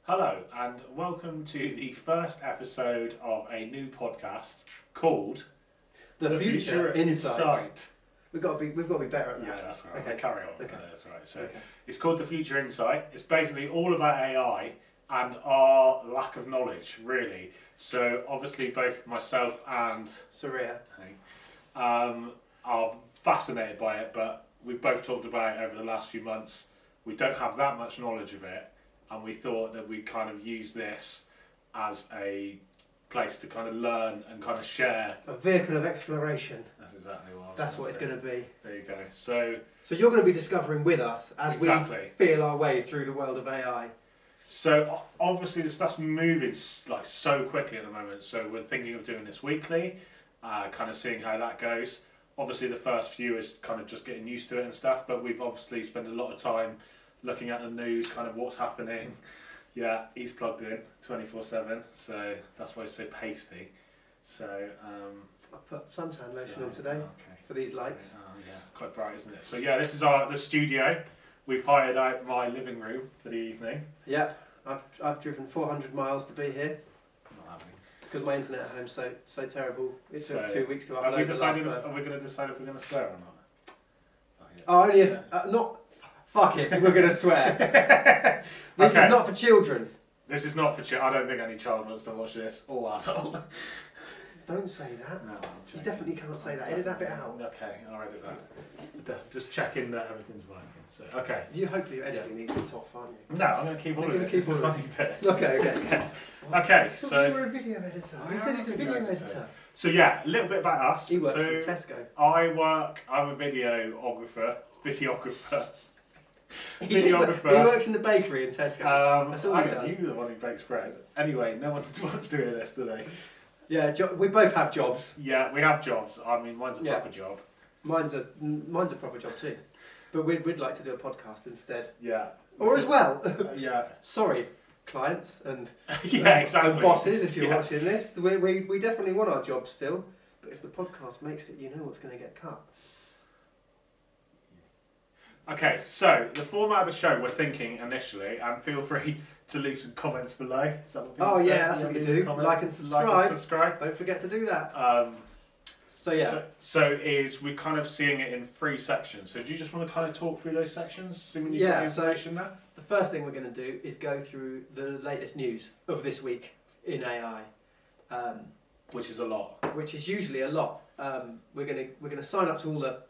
Hello, and welcome to the first episode of a new podcast called The Future Insight. We've got to be better at that. Yeah, that's right. Okay. Carry on. Okay. That's right. So Okay. it's called The Future Insight. It's basically all about AI and our lack of knowledge, really. So obviously, both myself and Surya. are fascinated by it, but we've both talked about it over the last few months. We don't have that much knowledge of it, and we thought that we'd kind of use this as a place to kind of learn and kind of share. A vehicle of exploration. That's exactly what I was That's what it's going to be. There you go. So you're going to be discovering with us as Exactly. we feel our way through the world of AI. Obviously the stuff's moving like so quickly at the moment, so we're thinking of doing this weekly, kind of seeing how that goes. Obviously the first few is kind of just getting used to it and stuff, but we've obviously spent a lot of time looking at the news, kind of what's happening. Yeah, he's plugged in 24/7, so that's why it's so pasty. So I put suntan lotion on today for these lights. Yeah, it's quite bright, isn't it? So yeah, this is the studio. We've hired out my living room for the evening. Yep, I've driven 400 miles to be here Not having. because my internet at home's so terrible. It took 2 weeks to upload. Are we going to decide if we're going to swear or not? Oh, only if not. Fuck it, we're going to swear. This is not for children. This is not for children. I don't think any child wants to watch this. Or adult. Don't say that. No, You definitely can't say that. Edit that bit out. Okay, I'll edit that. Just checking that everything's working. So, okay. Hopefully you're editing these bits off, aren't you? No, I'm going to keep all of this. It's a funny bit. Okay. Okay, So so you were a video editor. He said he's a video editor. So yeah, a little bit about us. He works so at Tesco. I'm a videographer. He works in the bakery in Tesco. That's all he does. You're the one who bakes bread. Anyway, no one wants to do this, do they? Yeah, we both have jobs. Yeah, we have jobs. I mean, mine's a proper job. Mine's a proper job too. But we'd like to do a podcast instead. Yeah. Or as well. Yeah. Sorry, clients and yeah, exactly. and bosses, if you're watching this, we definitely want our job still. But if the podcast makes it, you know what's going to get cut. Okay, so the format of the show we're thinking initially, and feel free to leave some comments below. Is that what people say? Yeah, that's what you do. Like and subscribe. Don't forget to do that. So we're kind of seeing it in 3 sections. So do you just want to kind of talk through those sections? Assuming you've got the information there? The first thing we're going to do is go through the latest news of this week in AI. Which is a lot. Which is usually a lot. We're gonna sign up to all the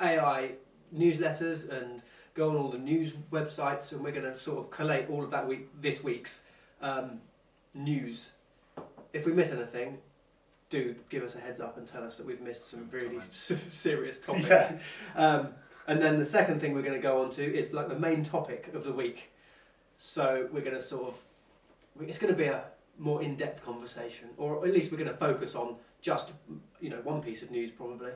AI newsletters and go on all the news websites, and we're going to sort of collate all of that this week's news. If we miss anything, do give us a heads up and tell us that we've missed some really serious topics. Yeah. And then the second thing we're going to go on to is like the main topic of the week. So we're going to it's going to be a more in-depth conversation, or at least we're going to focus on just one piece of news probably.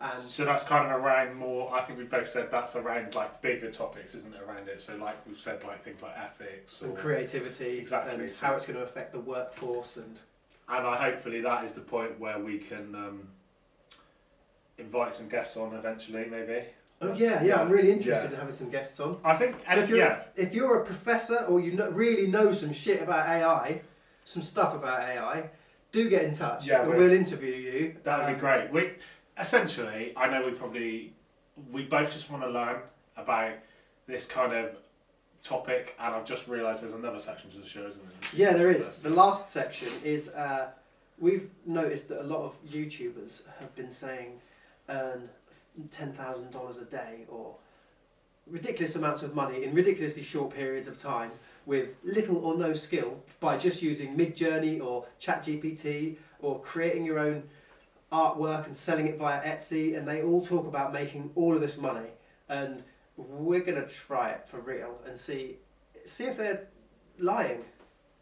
And so that's kind of around more, I think we've both said that's around like bigger topics, isn't it, around it? So like we've said like things like ethics and creativity, exactly, and how it's going to affect the workforce. And hopefully that is the point where we can invite some guests on eventually, maybe. I'm really interested in having some guests on. I think, if you're a professor or you really know some shit about AI, some stuff about AI, do get in touch and we'll interview you. That would be great. Essentially, I know we both just want to learn about this kind of topic, and I've just realised there's another section to the show, isn't there? Yeah, there is. The last section is, we've noticed that a lot of YouTubers have been saying earn $10,000 a day or ridiculous amounts of money in ridiculously short periods of time with little or no skill by just using Midjourney or ChatGPT or creating your own artwork and selling it via Etsy, and they all talk about making all of this money, and we're going to try it for real and see if they're lying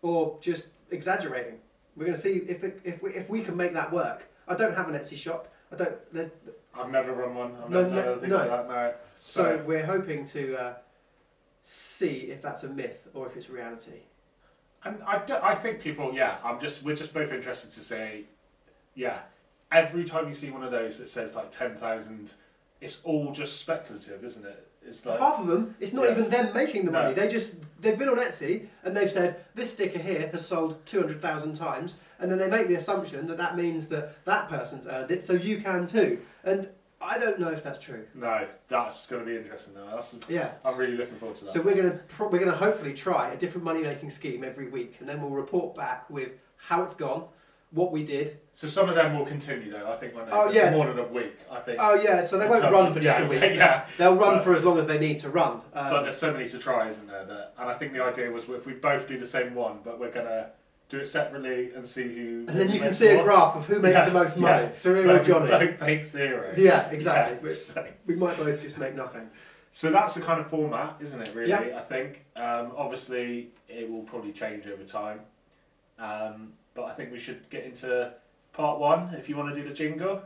or just exaggerating. We're going to see if we can make that work. I don't have an Etsy shop. I've never run one. I've never done anything like that. No. So we're hoping to see if that's a myth or if it's reality. And I think people, we're just both interested to say, every time you see one of those that says like 10,000, it's all just speculative, isn't it? It's like half of them, it's not Yeah. even them making the No. money. They've been on Etsy and they've said this sticker here has sold 200,000 times, and then they make the assumption that that means that that person's earned it, so you can too. And I don't know if that's true. no, that's going to be interesting though. Yeah. I'm really looking forward to that. So we're gonna hopefully try a different money making scheme every week, and then we'll report back with how it's gone, what we did. So some of them will continue though. I think when Oh, they yes. more than a week. I think. Oh yeah, so they In won't terms run of- for just a week. Yeah. They'll run But- for as long as they need to run. But there's so many to try, isn't there? And I think the idea was if we both do the same one, but we're gonna do it separately and see who. and then you can makes see a more. graph of who makes Yeah, the most yeah. money. Surya or Jonny. Both makes zero. Yeah, exactly. Yeah, so- We might both just make nothing. So that's the kind of format, isn't it? Really, Yeah. I think. Obviously, it will probably change over time, but I think we should get into part one. If you want to do the jingle,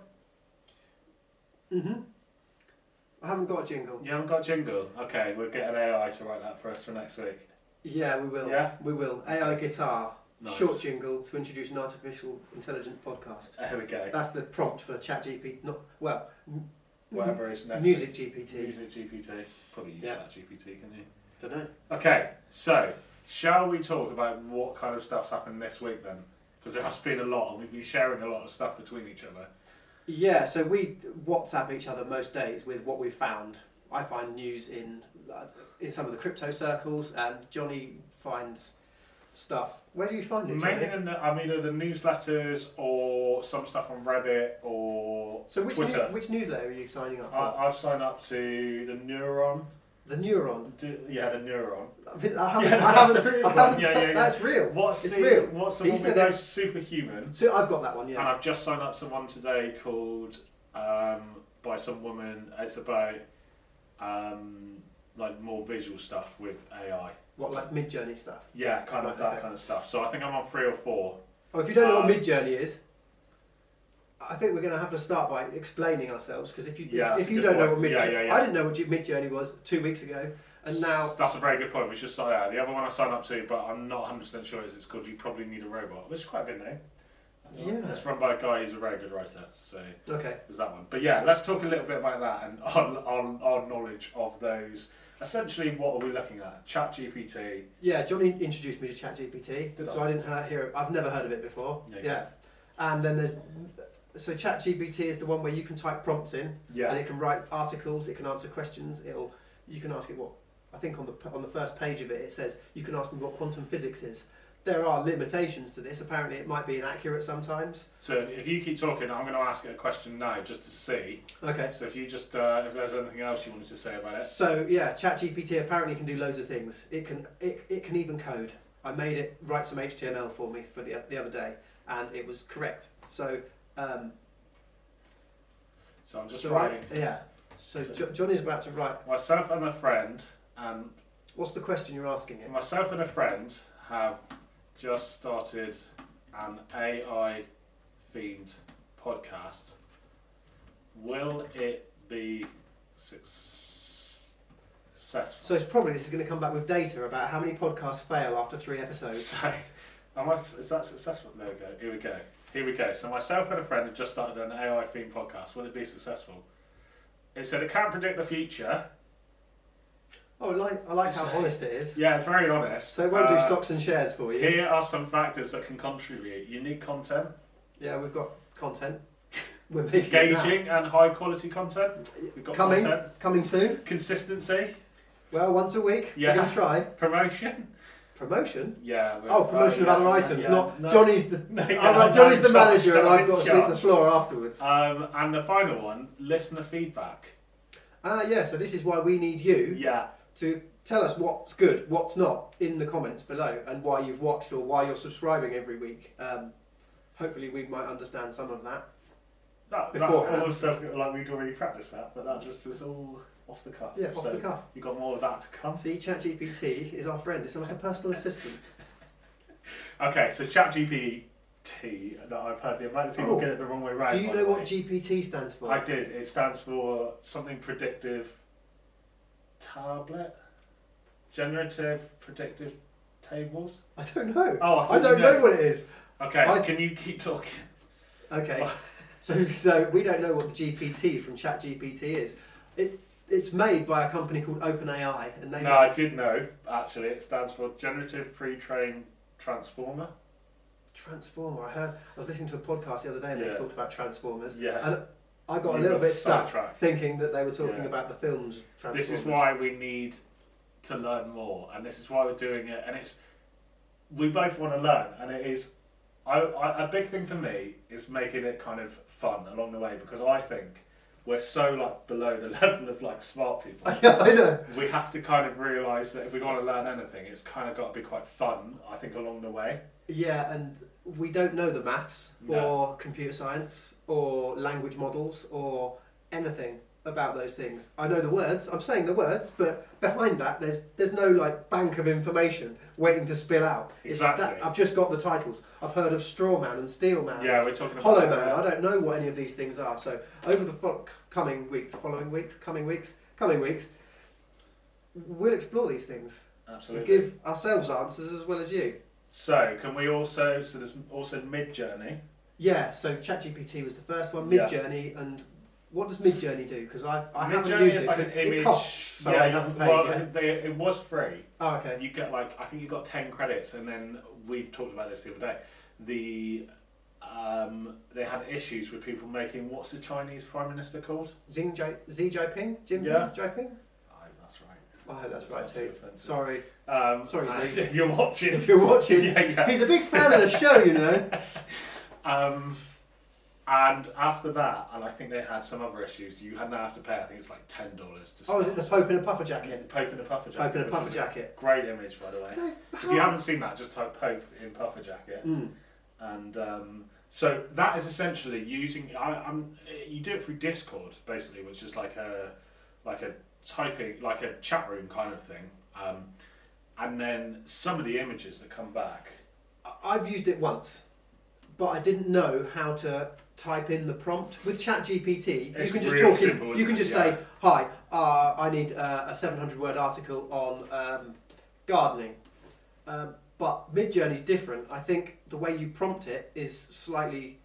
I haven't got a jingle. you haven't got a jingle. Okay, we'll get an AI to write that for us for next week. Yeah, we will. Yeah? We will. AI guitar, Nice. short jingle to introduce an artificial intelligence podcast. There we go. That's the prompt for ChatGPT. Not well. Whatever is next. Music GPT. Music GPT. Probably use Yeah. ChatGPT, can you? Don't know. Okay, so shall we talk about what kind of stuff's happened this week then? Because there has been a lot, and we've been sharing a lot of stuff between each other. Yeah, so we WhatsApp each other most days with what we've found. I find news in some of the crypto circles, and Jonny finds stuff. Where do you find it, Mainly Jonny? I'm either the newsletters or some stuff on Reddit or So Twitter. which newsletter are you signing up for? I've signed up to the Neuron. The Neuron. Yeah, the Neuron. That's real. What's It's the real. What's the He one said with that- those superhuman? So I've got that one, And yeah. I've just signed up to one today called by some woman. It's about like more visual stuff with AI. What, like Mid-Journey stuff? Yeah, kind of Right, that okay. kind of stuff. So I think I'm on 3 or 4. Oh, if you don't know what Um, Mid-Journey is, I think we're going to have to start by explaining ourselves, because if you Yeah, that's if a you good don't know point. what Mid-Journey... Yeah. I didn't know what Mid-Journey was 2 weeks ago, and now... That's a very good point. We should start out. The other one I signed up to, but I'm not 100% sure is it's called You Probably Need a Robot, which is quite a good name. Yeah. It's run by a guy who's a very good writer, so Okay. there's that one. But yeah, let's talk a little bit about that and on our knowledge of those. Essentially, what are we looking at? ChatGPT. Yeah, Jonny introduced me to ChatGPT, Did so I? I didn't hear... I've never heard of it before. Yeah. Yeah. And then there's... So ChatGPT is the one where you can type prompts in, and Yeah. it can write articles, it can answer questions, you can ask it what... I think on the first page of it says, you can ask me what quantum physics is. There are limitations to this. Apparently it might be inaccurate sometimes. So if you keep talking, I'm going to ask it a question now just to see. Okay. So if you just, if there's anything else you wanted to say about it. So yeah, ChatGPT apparently can do loads of things. It can even code. I made it write some HTML for me for the other day, and it was correct. So So I'm just so writing. So Jonny's about to write. Myself and a friend, and What's the question you're asking it? myself and a friend have just started an AI themed podcast. Will it be successful? So it's probably this is going to come back with data about how many podcasts fail after 3 episodes. So, is that successful? There we go. Here we go. So myself and a friend have just started an AI themed podcast. Will it be successful? It said it can't predict the future. Oh, I like how honest it is. Yeah, it's very honest. So it won't do stocks and shares for you. Here are some factors that can contribute: unique content, Yeah, we've got content. We're making it now. engaging and high quality content. We've got Coming content. soon. Consistency, Well, once a week. Yeah. We're going to try. promotion. Promotion? Yeah. Oh, promotion of other items, not no. Johnny's the... No, yeah, oh, right, I'm Johnny's in the charge, manager and I'm I've in got to sweep the charge. floor afterwards. And the final one, listener feedback. Yeah, so this is why we need you Yeah. to tell us what's good, what's not, in the comments below, and why you've watched or why you're subscribing every week. Hopefully we might understand some of that. That Beforehand. all the stuff, like we'd already practiced that, but that just is all off the cuff. Yeah, off So the cuff. You've got more of that to come. See, ChatGPT is our friend. It's like a personal assistant. Okay, so ChatGPT, that I've heard the amount of people Oh, get it the wrong way round. Do you by know the what way. GPT stands for? I did. It stands for something predictive tablet, generative predictive tables. I don't know. Oh, I don't know what it is. Okay, can you keep talking? Okay. So we don't know what the GPT from ChatGPT is. it's made by a company called OpenAI, and they. No, I did know. Actually, it stands for Generative Pre-trained Transformer. Transformer. I was listening to a podcast the other day, and they talked about Transformers. Yeah. And I got a little bit stuck sidetracked. thinking that they were talking about the films Transformers. This is why we need to learn more, and this is why we're doing it. And we both want to learn, and it is. A big thing for me is making it kind of fun along the way, because I think we're so like below the level of like smart people. Yeah, I know. We have to kind of realise that if we want to learn anything, it's kind of got to be quite fun, I think, along the way. Yeah, and we don't know the maths or computer science or language models or anything about those things. I know the words, I'm saying the words, but behind that there's no like bank of information waiting to spill out. Exactly. I've just got the titles. I've heard of Straw Man and Steel Man. Yeah, we're talking about Hollow Man. I don't know what any of these things are. So over the coming weeks, we'll explore these things. Absolutely. And give ourselves answers as well as you. So can we also? So there's also Midjourney. Yeah. So ChatGPT was the first one. Midjourney, and what does Midjourney do? Because I haven't Midjourney used is it. like an image. It costs, so I haven't paid yet. It was free. Oh, okay. You get I think you got 10 credits, and then we've talked about this the other day. They had issues with people making, what's the Chinese Prime Minister called? Xi Jinping? Yeah. Jinping? That's right. I hope that's right too. Too offensive. Sorry. Sorry, Xi. If you're watching. If you're watching. Yeah. He's a big fan of the show, you know. And after that, and I think they had some other issues, you now have to pay, I think it's like $10 to start. Oh, is it the Pope in a puffer jacket? Pope in a puffer jacket. Pope in a puffer jacket. Great image, by the way. If you haven't seen that, just type Pope in puffer jacket. And so that is essentially using. You do it through Discord, basically, which is like a typing, like a chat room kind of thing. And then some of the images that come back. I've used it once, but I didn't know how to type in the prompt. With ChatGPT, you can just talk simple, you can just say, "Hi, I need a 700-word article on gardening." But Midjourney's different. I think the way you prompt it is slightly.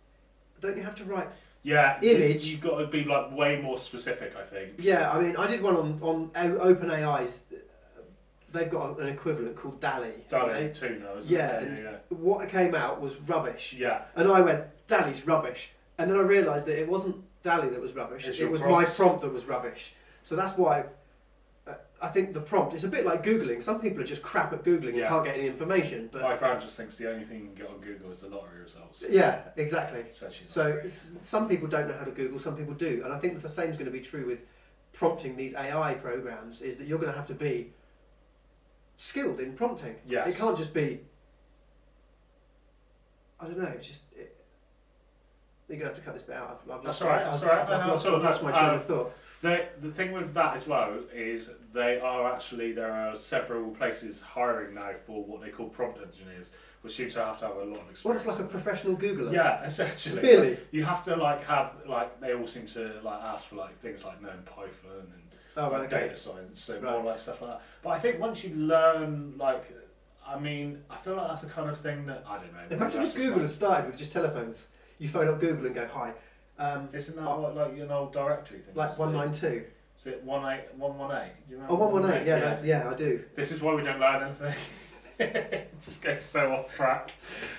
Don't you have to write? Yeah, image. You've got to be like way more specific, I think. Yeah, I mean, I did one on OpenAI's. They've got an equivalent called DALL-E. DALL-E 2 now, isn't it? Yeah. What came out was rubbish. Yeah. And I went, DALL-E's rubbish. And then I realised that it wasn't DALL-E that was rubbish. It was my prompt that was rubbish. So that's why I think the prompt is a bit like Googling. Some people are just crap at Googling and can't get any information. But my grand just thinks the only thing you can get on Google is the lottery results. Yeah, exactly. So some people don't know how to Google, some people do. And I think that the same is going to be true with prompting these AI programs, is that you're going to have to be skilled in prompting. Yes. It can't just be, I don't know, it's just... you're going to have to cut this bit out. I've lost my train of thought. The thing with that as well is there are several places hiring now for what they call prompt engineers, which seem to have a lot of experience. Well, it's like a professional Googler. Yeah, essentially. Really? You have to they all seem to ask for things like knowing Python and data science, so more like stuff like that. But I think once you learn I feel like that's the kind of thing that, I don't know. Imagine if Google had started with just telephones. You phone up Google and go, "Hi." Isn't that what an old directory thing? Like 192. Is it 118? Do you remember? Oh, 118. Yeah, I do. This is why we don't learn anything. It just goes so off track.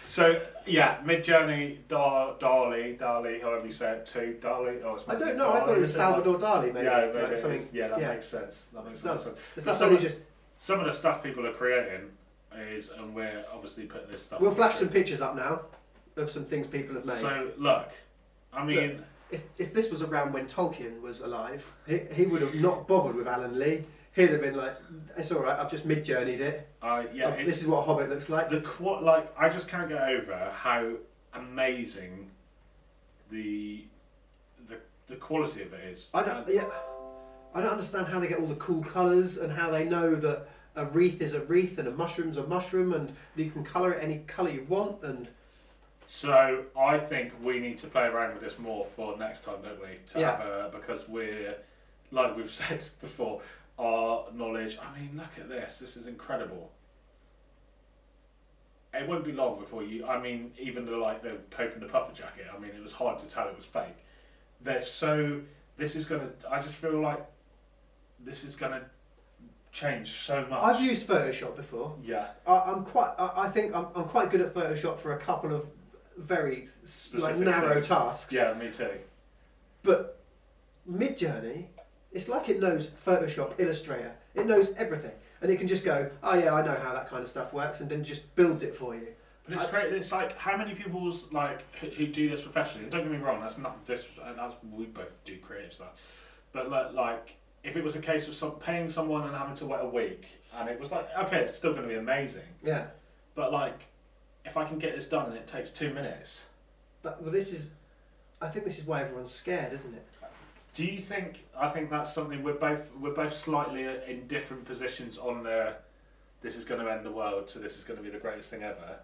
So yeah, Midjourney, DALL-E, however you say it, too. DALL-E. Oh, I don't know. I thought it was Salvador Dali. Maybe. Yeah, maybe something. That makes sense. That makes sense. It's not only just. Some of the stuff people are creating is, and we're obviously putting this stuff. We'll flash some pictures up now of some things people have made. So look, I mean, if this was around when Tolkien was alive, he would have not bothered with Alan Lee. He'd have been like, "It's all right. I've just mid-journeyed it. This is what a Hobbit looks like." I just can't get over how amazing the quality of it is. I don't understand how they get all the cool colours and how they know that a wreath is a wreath and a mushroom's a mushroom and you can colour it any colour you want. And so I think we need to play around with this more for next time, don't we? Because we're, like we've said before, our knowledge. I mean, look at this. This is incredible. It won't be long before you. I mean, even the Pope in the puffer jacket. I mean, it was hard to tell it was fake. They're so. This is gonna. I just feel like this is going to change so much. I've used Photoshop before. Yeah. I think I'm quite good at Photoshop for a couple of very Specific narrow things. tasks. Yeah, me too. But Midjourney, it's like it knows Photoshop, Illustrator. It knows everything, and it can just go, oh yeah, I know how that kind of stuff works, and then just builds it for you. But it's great. It's like how many people's like who do this professionally. And don't get me wrong, that's nothing. That's we both do creative stuff. But like if it was a case of paying someone and having to wait a week, and it was like, okay, it's still going to be amazing. Yeah. But like, if I can get this done and it takes 2 minutes. But I think this is why everyone's scared, isn't it? Do you think? I think that's something we're both slightly in different positions on the. This is going to end the world, so this is going to be the greatest thing ever.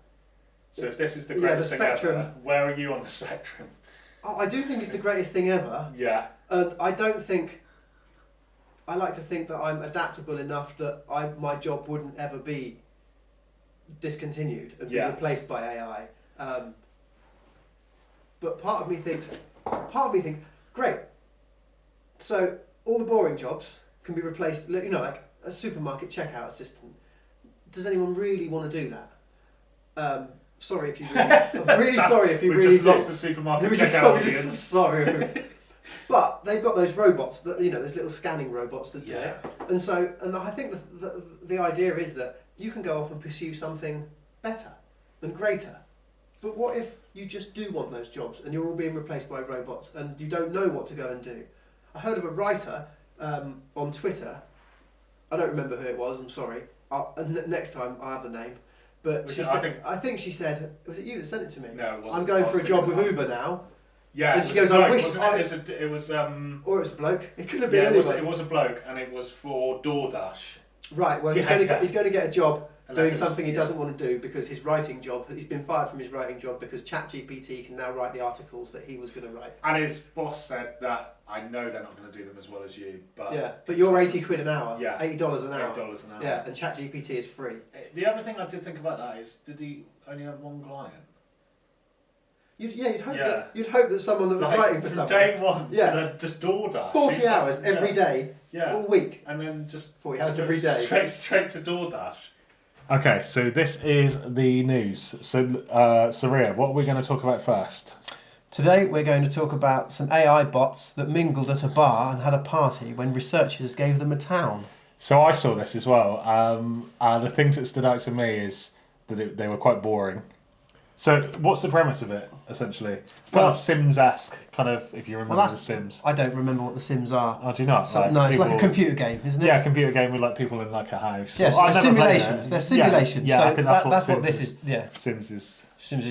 So if this is the greatest thing ever, where are you on the spectrum? Oh, I do think it's the greatest thing ever. Yeah. And I like to think that I'm adaptable enough that my job wouldn't ever be discontinued and be replaced by AI. But part of me thinks, great. So all the boring jobs can be replaced. You know, like a supermarket checkout assistant. Does anyone really want to do that? Sorry if you really. I'm really sorry if you We've really just lost the supermarket checkout audience. Sorry. But they've got those robots that those little scanning robots that do it, and I think the idea is that you can go off and pursue something better and greater. But what if you just do want those jobs and you're all being replaced by robots and you don't know what to go and do? I heard of a writer on Twitter. I don't remember who it was. I'm sorry. Next time I'll have the name. But I think she said, was it you that sent it to me? No, it wasn't. I'm going for a job with Uber now. Yeah, and she goes, I wish or it was a bloke. It could have been anyone. It was a bloke, and it was for DoorDash. Right. Well, he's going to get a job doing something he doesn't want to do because he's been fired from his writing job because ChatGPT can now write the articles that he was going to write. And his boss said that I know they're not going to do them as well as you, but you're £80 an hour. Yeah, $80 an hour. $80 an hour. Yeah, and ChatGPT is free. The other thing I did think about that is, did he only have one client? You'd hope that someone that was writing for from someone. Day one, just DoorDash. 40 hours every day, all week. And then just 40 hours every day. Straight to DoorDash. Okay, so this is the news. So, Surya, what are we going to talk about first? Today we're going to talk about some AI bots that mingled at a bar and had a party when researchers gave them a town. So I saw this as well. The things that stood out to me is that they were quite boring. So what's the premise of it, essentially? Kind of Sims-esque, kind of, if you remember the Sims. I don't remember what the Sims are. Oh, do you not? No, it's like a computer game, isn't it? Yeah, a computer game with like people in like a house. Yes, they're simulations. They're simulations. Yeah, so I think that's what this is. Yeah, Sims is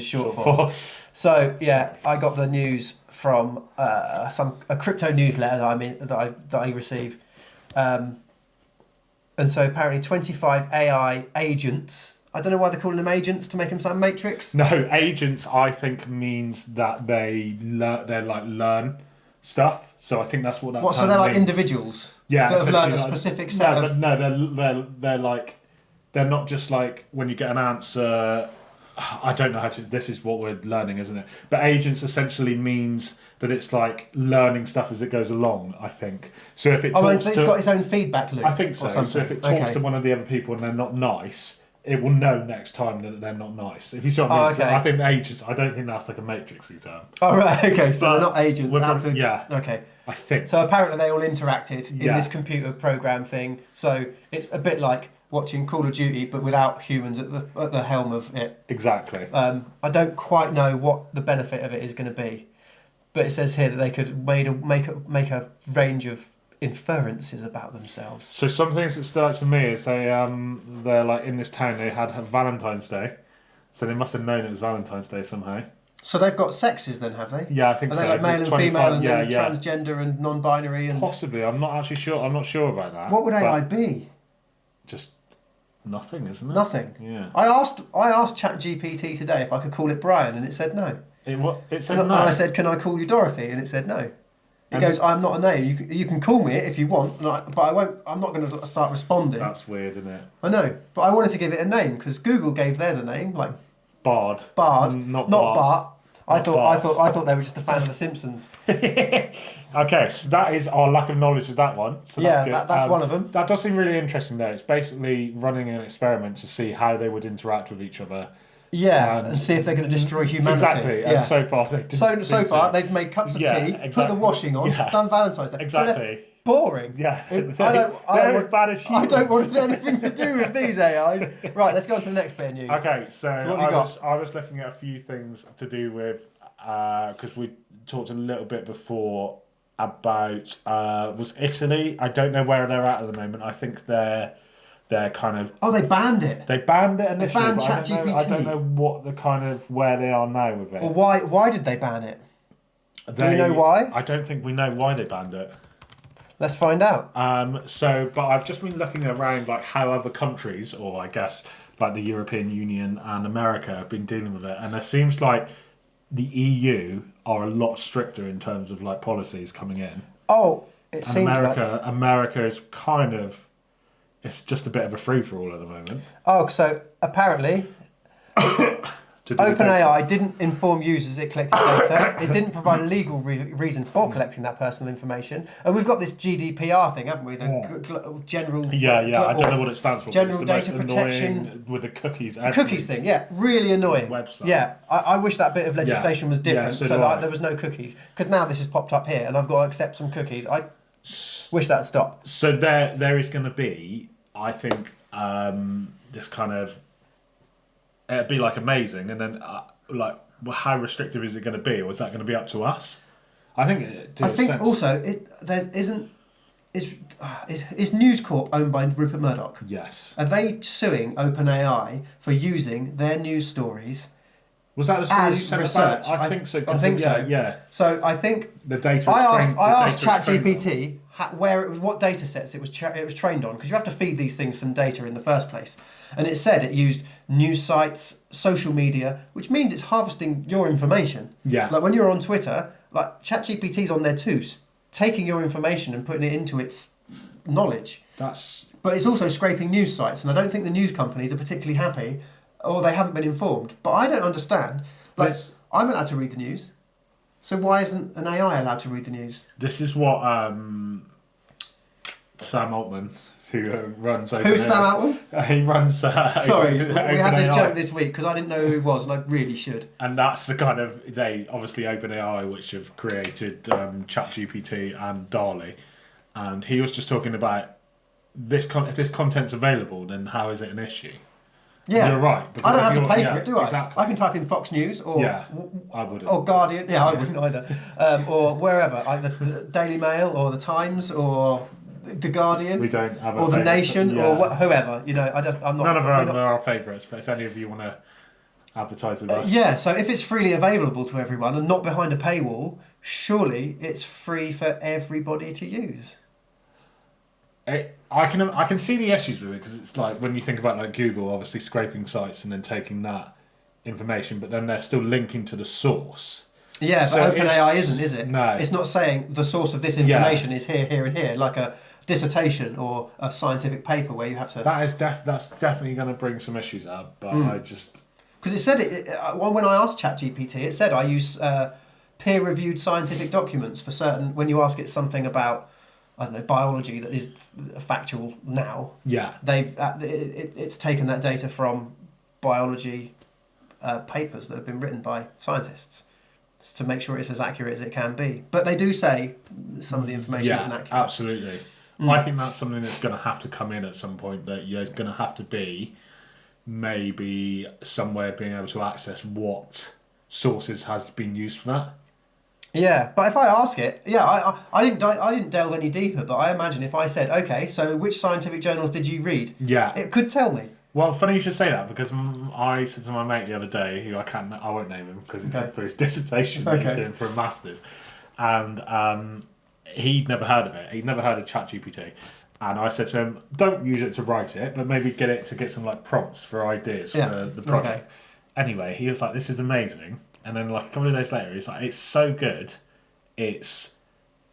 short for. So yeah, I got the news from a crypto newsletter that I receive, and so apparently 25 AI agents. I don't know why they're calling them agents to make them sound Matrix. No, agents I think means that they learn stuff. So I think that's what that. What? So they're like individuals. Yeah, that have learned a specific set of. No, they're like, they're not just like when you get an answer. I don't know how to. This is what we're learning, isn't it? But agents essentially means that it's like learning stuff as it goes along. I think. So if it talks it's got its own feedback loop. I think so. So if it talks to one of the other people and they're not nice, it will know next time that they're not nice. If you see what I mean, okay. I think agents. I don't think that's like a matrixy term. Oh right, okay. So they're not agents. Yeah. Okay. I think. So apparently they all interacted in this computer program thing. So it's a bit like watching Call of Duty, but without humans at the helm of it. Exactly. I don't quite know what the benefit of it is going to be, but it says here that they could make a range of inferences about themselves. So some things that stood out to me is they're like in this town they had Valentine's Day, so they must have known it was Valentine's Day somehow. So they've got sexes then, have they? Yeah, I think so. Are they like male and female and then transgender and non-binary and possibly. I'm not actually sure. I'm not sure about that. What would AI be? Just nothing, isn't it? Nothing. Yeah. I asked ChatGPT today if I could call it Brian, and it said no. It said no. And I said, "Can I call you Dorothy?" And it said no. It goes, "I'm not a name. You can call me it if you want, but I won't. I'm not going to start responding." That's weird, isn't it? I know, but I wanted to give it a name because Google gave theirs a name, like Bard. Not Bart. I thought they were just a fan of The Simpsons. Okay, so that is our lack of knowledge of that one. So Yeah, that's good. that's one of them. That does seem really interesting, though. It's basically running an experiment to see how they would interact with each other. Yeah, and see if they're going to destroy humanity. Exactly, Yeah. and so far they didn't. So far, they've made cups of tea, exactly. put the washing on, done Valentine's Day. Exactly. So they're boring. Yeah, They're as bad as humans. I don't want anything to do with these AIs. Right, let's go on to the next bit of news. Okay, so what have you got? I was looking at a few things to do with, because we talked a little bit before about, was Italy. I don't know where they're at the moment. I think they're kind of... Oh, they banned it. They banned it initially, banned but ChatGPT. I don't know what the kind of, where they are now with it. Well, why did they ban it? Do we know why? I don't think we know why they banned it. Let's find out. But I've just been looking around like how other countries, or I guess like the European Union and America, have been dealing with it, and it seems like the EU are a lot stricter in terms of like policies coming in. Oh, it seems America is kind of, it's just a bit of a free for all at the moment. Oh, so apparently OpenAI didn't inform users it collected data. It didn't provide a legal reason for collecting that personal information. And we've got this GDPR thing, haven't we? The general... I don't know what it stands for. General Data Protection... With the cookies. The cookies thing, yeah. Really annoying. Website. Yeah, I wish that bit of legislation was different so that there was no cookies. Because now this has popped up here and I've got to accept some cookies. I wish that had stopped. So there is going to be, I think, this kind of... It'd be like amazing, and then how restrictive is it going to be, or is that going to be up to us? I think also is News Corp owned by Rupert Murdoch? Yes. Are they suing OpenAI for using their news stories? Was that the story as you sent research? I think so. I think so. Yeah. So I think the data. I asked ChatGPT what data sets it was trained on, because you have to feed these things some data in the first place, and it said it used news sites, social media, which means it's harvesting your information. Yeah. Like when you're on Twitter, like ChatGPT's on there too, taking your information and putting it into its knowledge. But it's also scraping news sites, and I don't think the news companies are particularly happy, or they haven't been informed. But I don't understand. Like, I'm allowed to read the news, so why isn't an AI allowed to read the news? This is what Sam Altman, who runs OpenAI. Who's Sam Altman? He runs... Sorry, we had this joke this week because I didn't know who he was, and I really should. And that's the kind of... They, obviously OpenAI, which have created ChatGPT and DALL-E. And he was just talking about if this content's available, then how is it an issue? Yeah, you're right. I don't have to pay for it, do I? Exactly. I can type in Fox News or I wouldn't. Or Guardian. Yeah, I wouldn't either. Or wherever, like the Daily Mail or the Times or the Guardian. We don't have or the Nation or whoever. You know, I'm not. None of them are our favourites. But if any of you want to advertise with us, yeah. So if it's freely available to everyone and not behind a paywall, surely it's free for everybody to use. I can see the issues with it, because it's like when you think about like Google obviously scraping sites and then taking that information, but then they're still linking to the source. Yeah, so but OpenAI isn't, is it? No. It's not saying the source of this information is here, here, and here, like a dissertation or a scientific paper where you have to. That's definitely going to bring some issues out, but I just because it said when I asked ChatGPT, it said I use peer-reviewed scientific documents for certain. When you ask it something about, I don't know, biology that is factual now. Yeah. It's taken that data from biology papers that have been written by scientists to make sure it's as accurate as it can be. But they do say some of the information isn't accurate. Absolutely. I think that's something that's going to have to come in at some point, that there's going to have to be maybe somewhere being able to access what sources has been used for that. Yeah, but if I ask it, I didn't delve any deeper, but I imagine if I said, okay, so which scientific journals did you read? Yeah. It could tell me. Well, funny you should say that, because I said to my mate the other day, who I won't name him because it's for his dissertation that he's doing for a master's, and he'd never heard of it. He'd never heard of ChatGPT, and I said to him, "Don't use it to write it, but maybe get it to get some like prompts for ideas for the project." Okay. Anyway, he was like, "This is amazing," and then like a couple of days later, he's like, "It's so good, it's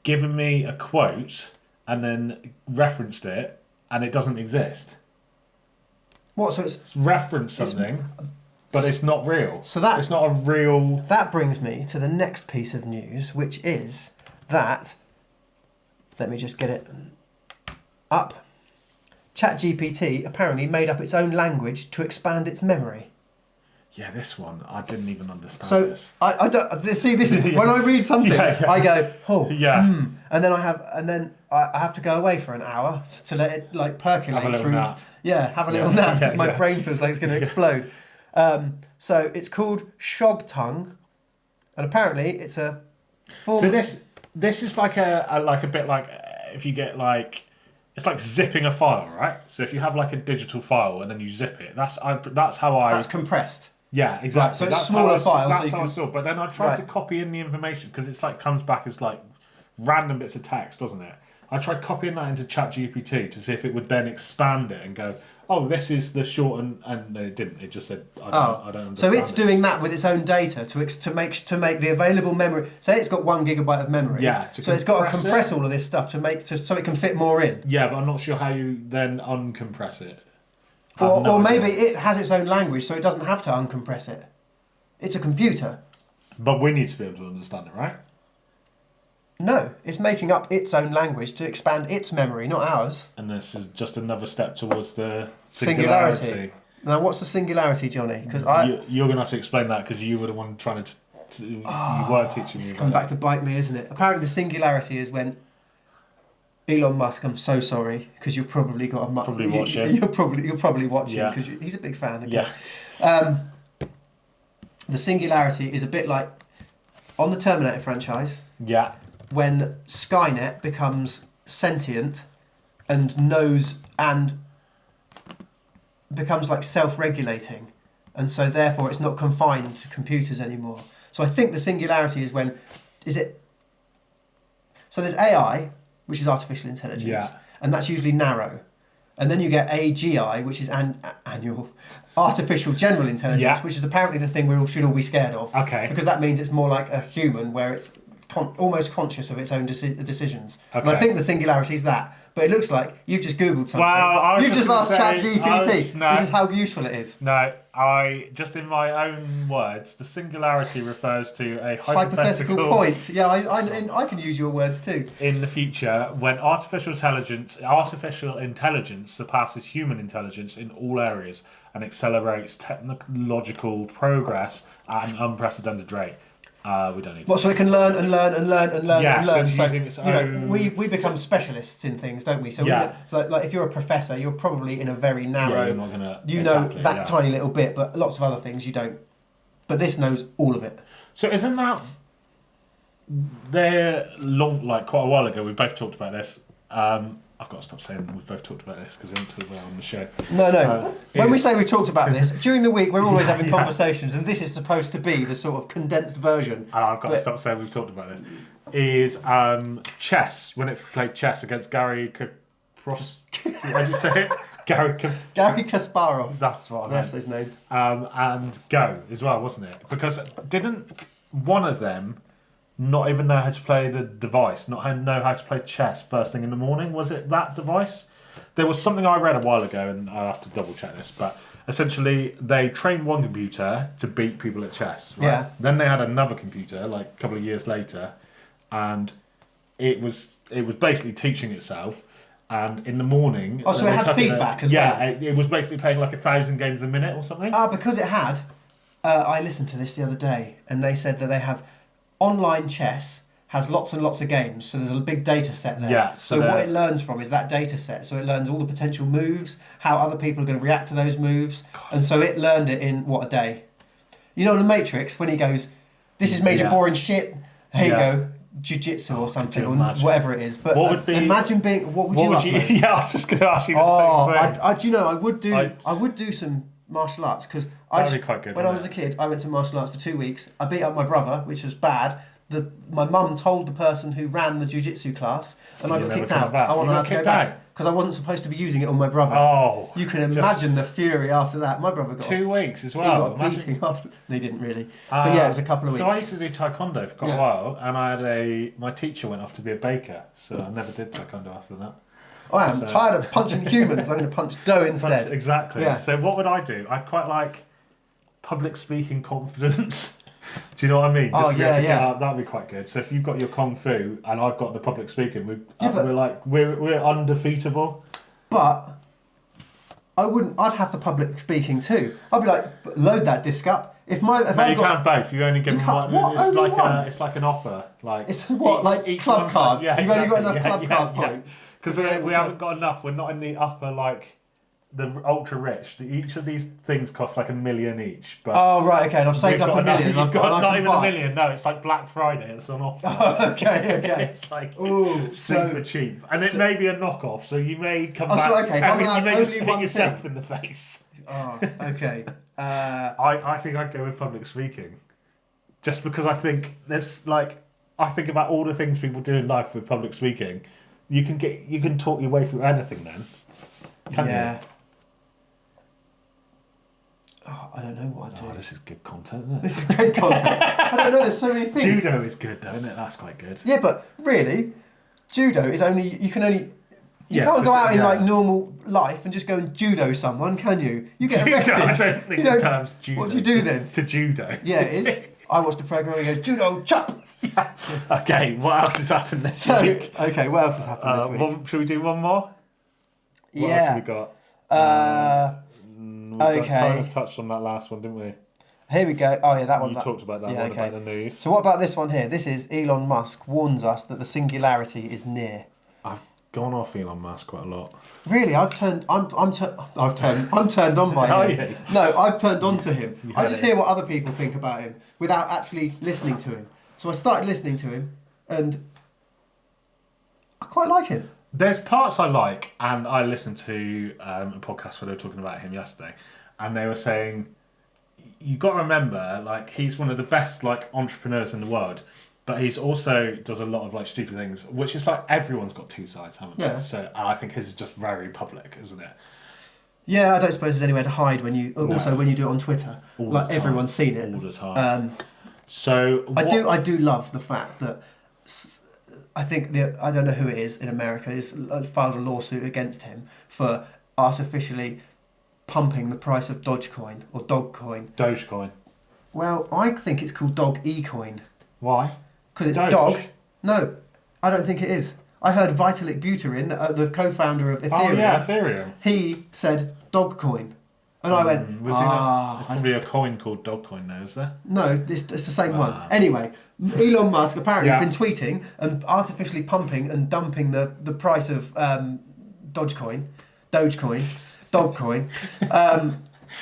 given me a quote and then referenced it, and it doesn't exist." What? So it's referenced something. but it's not real. So that it's not a real. That brings me to the next piece of news, which is that. Let me just get it up. ChatGPT apparently made up its own language to expand its memory. Yeah, this one I didn't even understand. So this. I don't see this is when I read something I go and then I have to go away for an hour to let it like percolate have a through. Nap. Yeah, have a little nap because my brain feels like it's going to explode. So it's called Shog Tongue, and apparently it's a form. So this is like a bit like if you get like. It's like zipping a file, right? So if you have like a digital file and then you zip it, that's how I. That's compressed. Yeah, exactly. Right, so it's smaller files. That's how I saw. But then I tried to copy in the information because it's like comes back as like random bits of text, doesn't it? I tried copying that into ChatGPT to see if it would then expand it and go, oh, this is the short and it didn't. It just said, I don't understand. So it's doing that with its own data to make the available memory. Say it's got 1 gigabyte of memory. Yeah. So it's got to compress all of this stuff so it can fit more in. Yeah, but I'm not sure how you then uncompress it. Or maybe it has its own language, so it doesn't have to uncompress it. It's a computer. But we need to be able to understand it, right? No, it's making up its own language to expand its memory, not ours. And this is just another step towards the singularity. Now, what's the singularity, Johnny? Because you're going to have to explain that because you were the one trying to you were teaching me. It's come back to bite me, isn't it? Apparently, the singularity is when Elon Musk. I'm so sorry because you've probably got a probably watching. You're probably watching because he's a big fan. Okay? Yeah. The singularity is a bit like on the Terminator franchise. Yeah. When Skynet becomes sentient and knows and becomes like self-regulating, and so therefore it's not confined to computers anymore. So I think the singularity is when so there's AI, which is artificial intelligence, and that's usually narrow, and then you get AGI, which is annual artificial general intelligence, which is apparently the thing we should all be scared of. Okay. Because that means it's more like a human, where it's almost conscious of its own decisions. Okay. And I think the singularity is that. But it looks like you've just Googled something. Well, you've just asked ChatGPT. No. This is how useful it is. No, just in my own words, the singularity refers to a hypothetical point. Yeah, I can use your words too. In the future, when artificial intelligence surpasses human intelligence in all areas and accelerates technological progress at an unprecedented rate. We don't need to. Well, so it can learn and learn and learn and learn and learn. So using its own... we become specialists in things, don't we? So like if you're a professor, you're probably in a very narrow. You're not gonna, know that tiny little bit, but lots of other things you don't. But this knows all of it. So isn't that quite a while ago? We both talked about this. I've got to stop saying we've both talked about this because we haven't talked about it on the show. No. When we say we've talked about this, during the week we're always having conversations, and this is supposed to be the sort of condensed version. I've got to stop saying we've talked about this. Is chess, when it played chess against Gary how do you say it? Gary Kasparov. That's what I meant. That's his name. And Go as well, wasn't it? Because didn't one of them not even know how to play the device, know how to play chess first thing in the morning? Was it that device? There was something I read a while ago, and I'll have to double check this, but essentially they trained one computer to beat people at chess, right? Yeah. Then they had another computer, like a couple of years later, and it was basically teaching itself, and in the morning... Oh, so it had feedback as well? Yeah, it was basically playing like 1,000 games a minute or something. Because it had... I listened to this the other day, and they said that they have... Online chess has lots and lots of games, so there's a big data set there. Yeah, so what it learns from is that data set. So it learns all the potential moves, how other people are going to react to those moves, and so it learned it in, a day? You know in The Matrix, when he goes, this is major boring shit, here you go, jiu-jitsu or something, or whatever it is. But imagine being, what would you love? Yeah, I was just going to ask you the same thing. I would do some martial arts because when I was a kid, I went to martial arts for 2 weeks. I beat up my brother, which was bad. My mum told the person who ran the jiu-jitsu class, and I got kicked out. I wanted to go back because I wasn't supposed to be using it on my brother. Oh, you can imagine the fury after that. My brother got 2 weeks as well. He got beating after. No, he didn't really. But yeah, it was a couple of weeks. So I used to do taekwondo for quite a while, and I had my teacher went off to be a baker, so I never did taekwondo after that. I am tired of punching humans. I'm going to punch dough instead. Exactly. Yeah. So what would I do? I quite like public speaking confidence. Do you know what I mean? Oh, Just to be able yeah, to get yeah. out, that'd be quite good. So if you've got your Kung Fu and I've got the public speaking, Yeah, but- we're undefeatable. But I'd have the public speaking too. I'd be like, load that disc up. If No, I've you got, can't both. You only give You them can't- one. what? It's Only like one? it's like an offer. Like it's what, like club one's card. like- You've only got enough club card points. Because to be able we to- haven't got enough. We're not in the upper like the ultra rich. Each of these things cost like $1 million each. But Oh right, okay. And I've saved we've up got $1 million. enough- and I've You've got got not even $1 million. No, it's like Black Friday. It's on offer. Okay. It's like Ooh, super cheap, and it may be a knockoff. So you may come Oh, back. so, okay, if I'm you allowed may only just hit one yourself thing. in the face. Oh, okay. I think I'd go with public speaking, just because I think there's like I think about all the things people do in life with public speaking. You can talk your way through anything then. Can't yeah. you? Oh, I don't know what I'd do. Oh, this is good content, isn't it? This is great content. I don't know. There's so many things. Judo is good though, isn't it? That's quite good. Yeah, but really, judo is only you can't Yes, go out in yeah. like normal life and just go and judo someone, can you? You get Judo, arrested. I don't think You the don't- term's judo. What do you do then? To judo. Yeah, it is. I watched a program where he goes judo chop. Okay, what else has happened this So week? okay, what else has happened this week? Should we do one more? What else Yeah. have we got? We Okay. kind of touched on that last one, didn't we? Here we go. Oh yeah, that one. You talked about that yeah, one okay. about the news. So what about this one here? This is Elon Musk warns us that the singularity is near. I've gone off Elon Musk quite a lot. Really, I'm turned on by Are him. you? No, I've turned on to him. I just Yeah. hear what other people think about him without actually listening to him. So I started listening to him, and I quite like him. There's parts I like, and I listened to a podcast where they were talking about him yesterday, and they were saying, you got to remember, like he's one of the best like entrepreneurs in the world, but he's also does a lot of like stupid things, which is like everyone's got two sides, haven't they? Yeah. So I think his is just very public, isn't it? Yeah, I don't suppose there's anywhere to hide when you. Also, No. when you do it on Twitter, All the like time. everyone's seen it. All the time. Um, So I do love the fact that I think I don't know who it is in America is filed a lawsuit against him for artificially pumping the price of Dogecoin or Dogcoin. Dogecoin. Well, I think it's called Dog E-coin Why? because it's Doge? dog. No, I don't think it is. I heard Vitalik Buterin, the co-founder of Ethereum. Oh yeah, Ethereum. He said Dogcoin, and I went, Was he not? There's I probably a coin called Dogcoin now, is there? No, it's the same one. Ah. Anyway, Elon Musk apparently Yeah. has been tweeting and artificially pumping and dumping the price of Dogecoin, Dogcoin.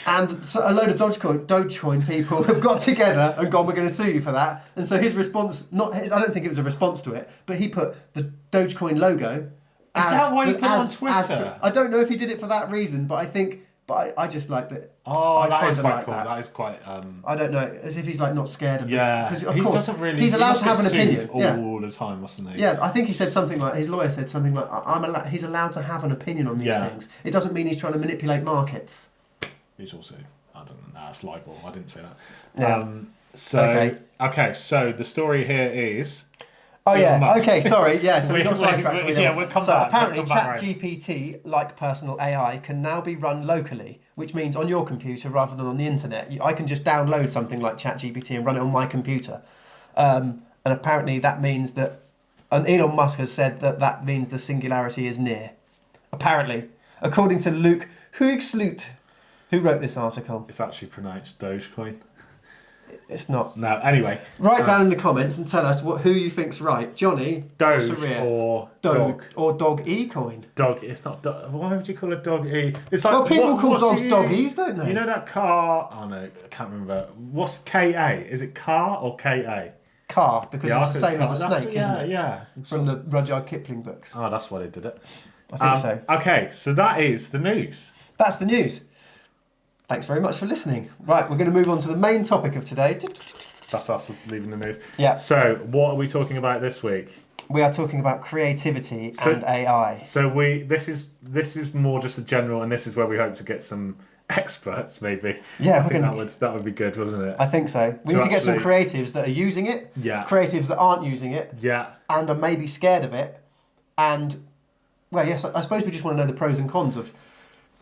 And so a load of Dogecoin people have got together and gone, we're going to sue you for that. And so his response, I don't think it was a response to it, but he put the Dogecoin logo. Is that why he put it on Twitter? I don't know if he did it for that reason, but I just like that. Oh, I that is kinda quite like cool. that. That is quite. I don't know, as if he's like not scared of it. Yeah, Because of he course doesn't really. he's he allowed must to have an get sued opinion. Yeah. all the time, mustn't he? Yeah, I think he said something like his lawyer said something like he's allowed to have an opinion on these Yeah. things. It doesn't mean he's trying to manipulate markets. He's also. I don't know. That's libel. I didn't say that. Yeah. So Okay. So the story here is. Oh Elon yeah. Musk. Okay. Sorry. Yeah. So we got We- sidetracked. we- yeah, we'll come so back. apparently, We'll come back ChatGPT, like personal AI, can now be run locally, which means on your computer rather than on the internet. I can just download something like ChatGPT and run it on my computer. And apparently that means that. And Elon Musk has said that means the singularity is near. Apparently, according to Luke Hoegsloot, who wrote this article. It's actually pronounced Dogecoin. It's not. No. Anyway. Write down in the comments and tell us who you think's right. Jonny, Doge Surya, or Dog, dog. or Dog E-coin. Dog. It's not. Why would you call it dog e? It's like. Well, people call what's dogs the- doggies, don't they? You know that car? Oh no, I can't remember. What's KA? Is it car or KA? Car, because Yeah, I it's the think same car. as a That's- snake, yeah, isn't it? Yeah, From the Rudyard Kipling books. Oh, that's why they did it. I think so. Okay, so that is the news. That's the news. Thanks very much for listening. Right, we're going to move on to the main topic of today. That's us leaving the news. Yeah. So, what are we talking about this week? We are talking about creativity and AI. So this is more just a general, and this is where we hope to get some experts, maybe. Yeah, I we're think gonna. that would be good, wouldn't it? I think so. We To need to get some actually- creatives that are using it, Yeah. creatives that aren't using it, Yeah. and are maybe scared of it. And, well, yes, I suppose we just want to know the pros and cons of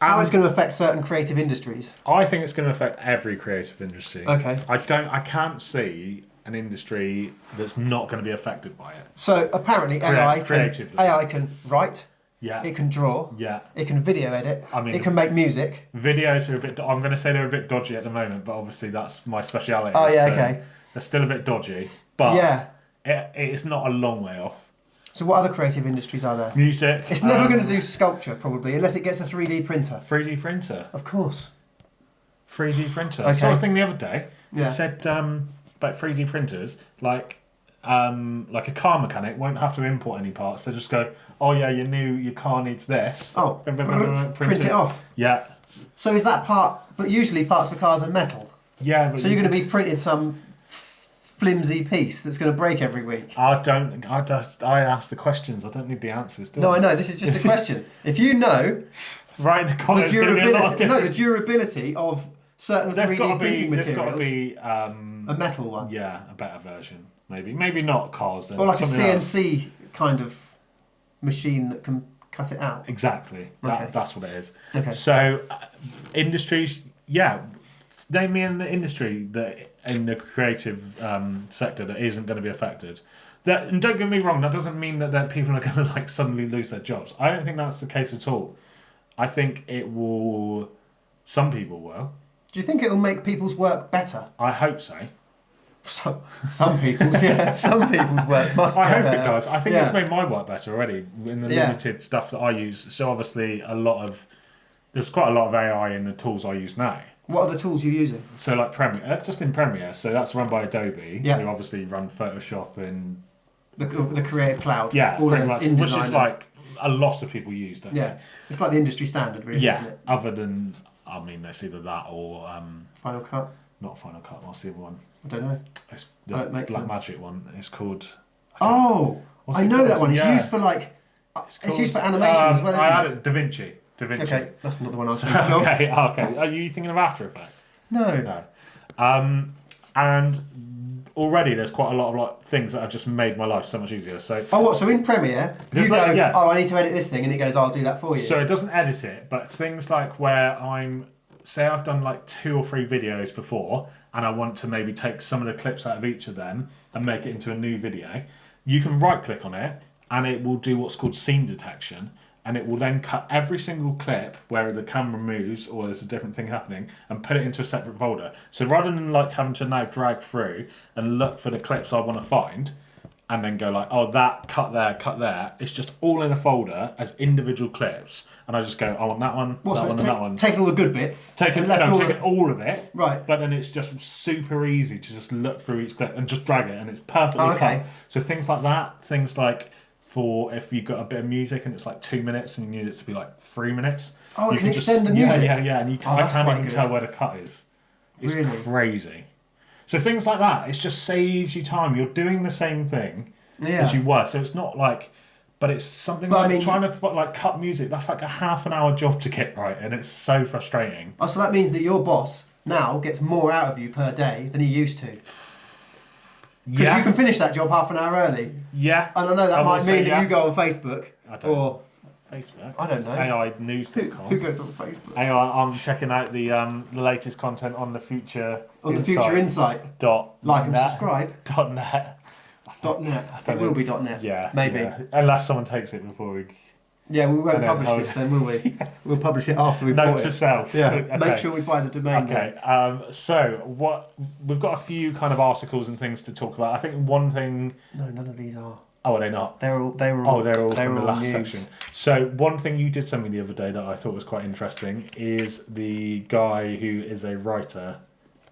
How it's going to affect certain creative industries? I think it's going to affect every creative industry. Okay. I can't see an industry that's not going to be affected by it. So apparently AI can write. Yeah. It can draw. Yeah. It can video edit. I mean, it can make music. Videos are a bit. I'm going to say they're a bit dodgy at the moment, but obviously that's my speciality. Oh yeah, so okay. They're still a bit dodgy, but yeah, it's not a long way off. So what other creative industries are there? Music. It's never going to do sculpture probably unless it gets a 3D printer. 3D printer. Of course. 3D printer. Okay. I saw a thing the other day. Yeah. It said about 3D printers, like a car mechanic won't have to import any parts. They just go, oh yeah, your car needs this. Oh, print it off. Yeah. So is that part? But usually parts for cars are metal. Yeah. But so you're going to be printed some flimsy piece that's going to break every week. I ask the questions. I don't need the answers. No, I know. This is just a question. If you know, right in the comments, the durability of certain 3D printing materials. There's got to be a metal one. Yeah, a better version. Maybe not cars though. Or like a CNC kind of machine that can cut it out. Exactly. Okay. That's what it is. Okay. So industries, yeah. Name me in the industry that in the creative sector that isn't going to be affected. And don't get me wrong, that doesn't mean that people are going to like suddenly lose their jobs. I don't think that's the case at all. I think it will. Some people will. Do you think it'll make people's work better? I hope so. Some people's, yeah. Some people's work must be better. I hope it does. I think it's made my work better already in the limited stuff that I use. So obviously there's quite a lot of AI in the tools I use now. What are the tools you're using? So like Premiere, just in Premiere. So that's run by Adobe. Yeah. Who obviously run Photoshop and the Creative Cloud. Yeah, all pretty much. InDesign. Which is like a lot of people use, don't they? It's like the industry standard, really, isn't it? Other than, I mean, it's either that or Final Cut. Not Final Cut. What's the other one? I don't know. It's the Blackmagic one. It's called. I know that one. It's used for like. It's used for animation as well, isn't it? Da Vinci. Okay, that's not the one I was thinking of. Okay. Are you thinking of After Effects? No. And already there's quite a lot of things that have just made my life so much easier. So. So in Premiere, you go, I need to edit this thing, and it goes, I'll do that for you. So it doesn't edit it, but things like where say I've done like 2 or 3 videos before, and I want to maybe take some of the clips out of each of them and make it into a new video, you can right click on it and it will do what's called scene detection, and it will then cut every single clip where the camera moves or there's a different thing happening and put it into a separate folder. So rather than like having to now drag through and look for the clips I want to find and then go like, oh, that, cut there, it's just all in a folder as individual clips, and I just go, I want that one, and that one. Taking all the good bits. Taking all of it. Right. But then it's just super easy to just look through each clip and just drag it, and it's perfectly cut. So things like that, things like for if you've got a bit of music and it's like 2 minutes and you need it to be like 3 minutes. Oh, it can extend the music? Yeah, and I can't even tell where the cut is. It's really crazy. So things like that, it just saves you time. You're doing the same thing as you were. So it's not like, but it's something trying to cut music. That's like a half an hour job to get right, and it's so frustrating. Oh, so that means that your boss now gets more out of you per day than he used to. Because you can finish that job half an hour early. Yeah. And I know that might mean that you go on Facebook or Facebook. I don't know. AInews.com. Who goes on Facebook? I'm checking out the latest content on the Future. On the Future Insight. Like and subscribe. .net. .net. It will be .net. Yeah. Maybe. Yeah. Unless someone takes it before we. Yeah, we won't publish this then, will we? We'll publish it after we bought it. Note to self. Yeah. Okay. Make sure we buy the domain. Okay. So we've got a few kind of articles and things to talk about. I think one thing. No, none of these are. Oh, are they not? They were all from the last news. section. So one thing you did send me the other day that I thought was quite interesting is the guy who is a writer.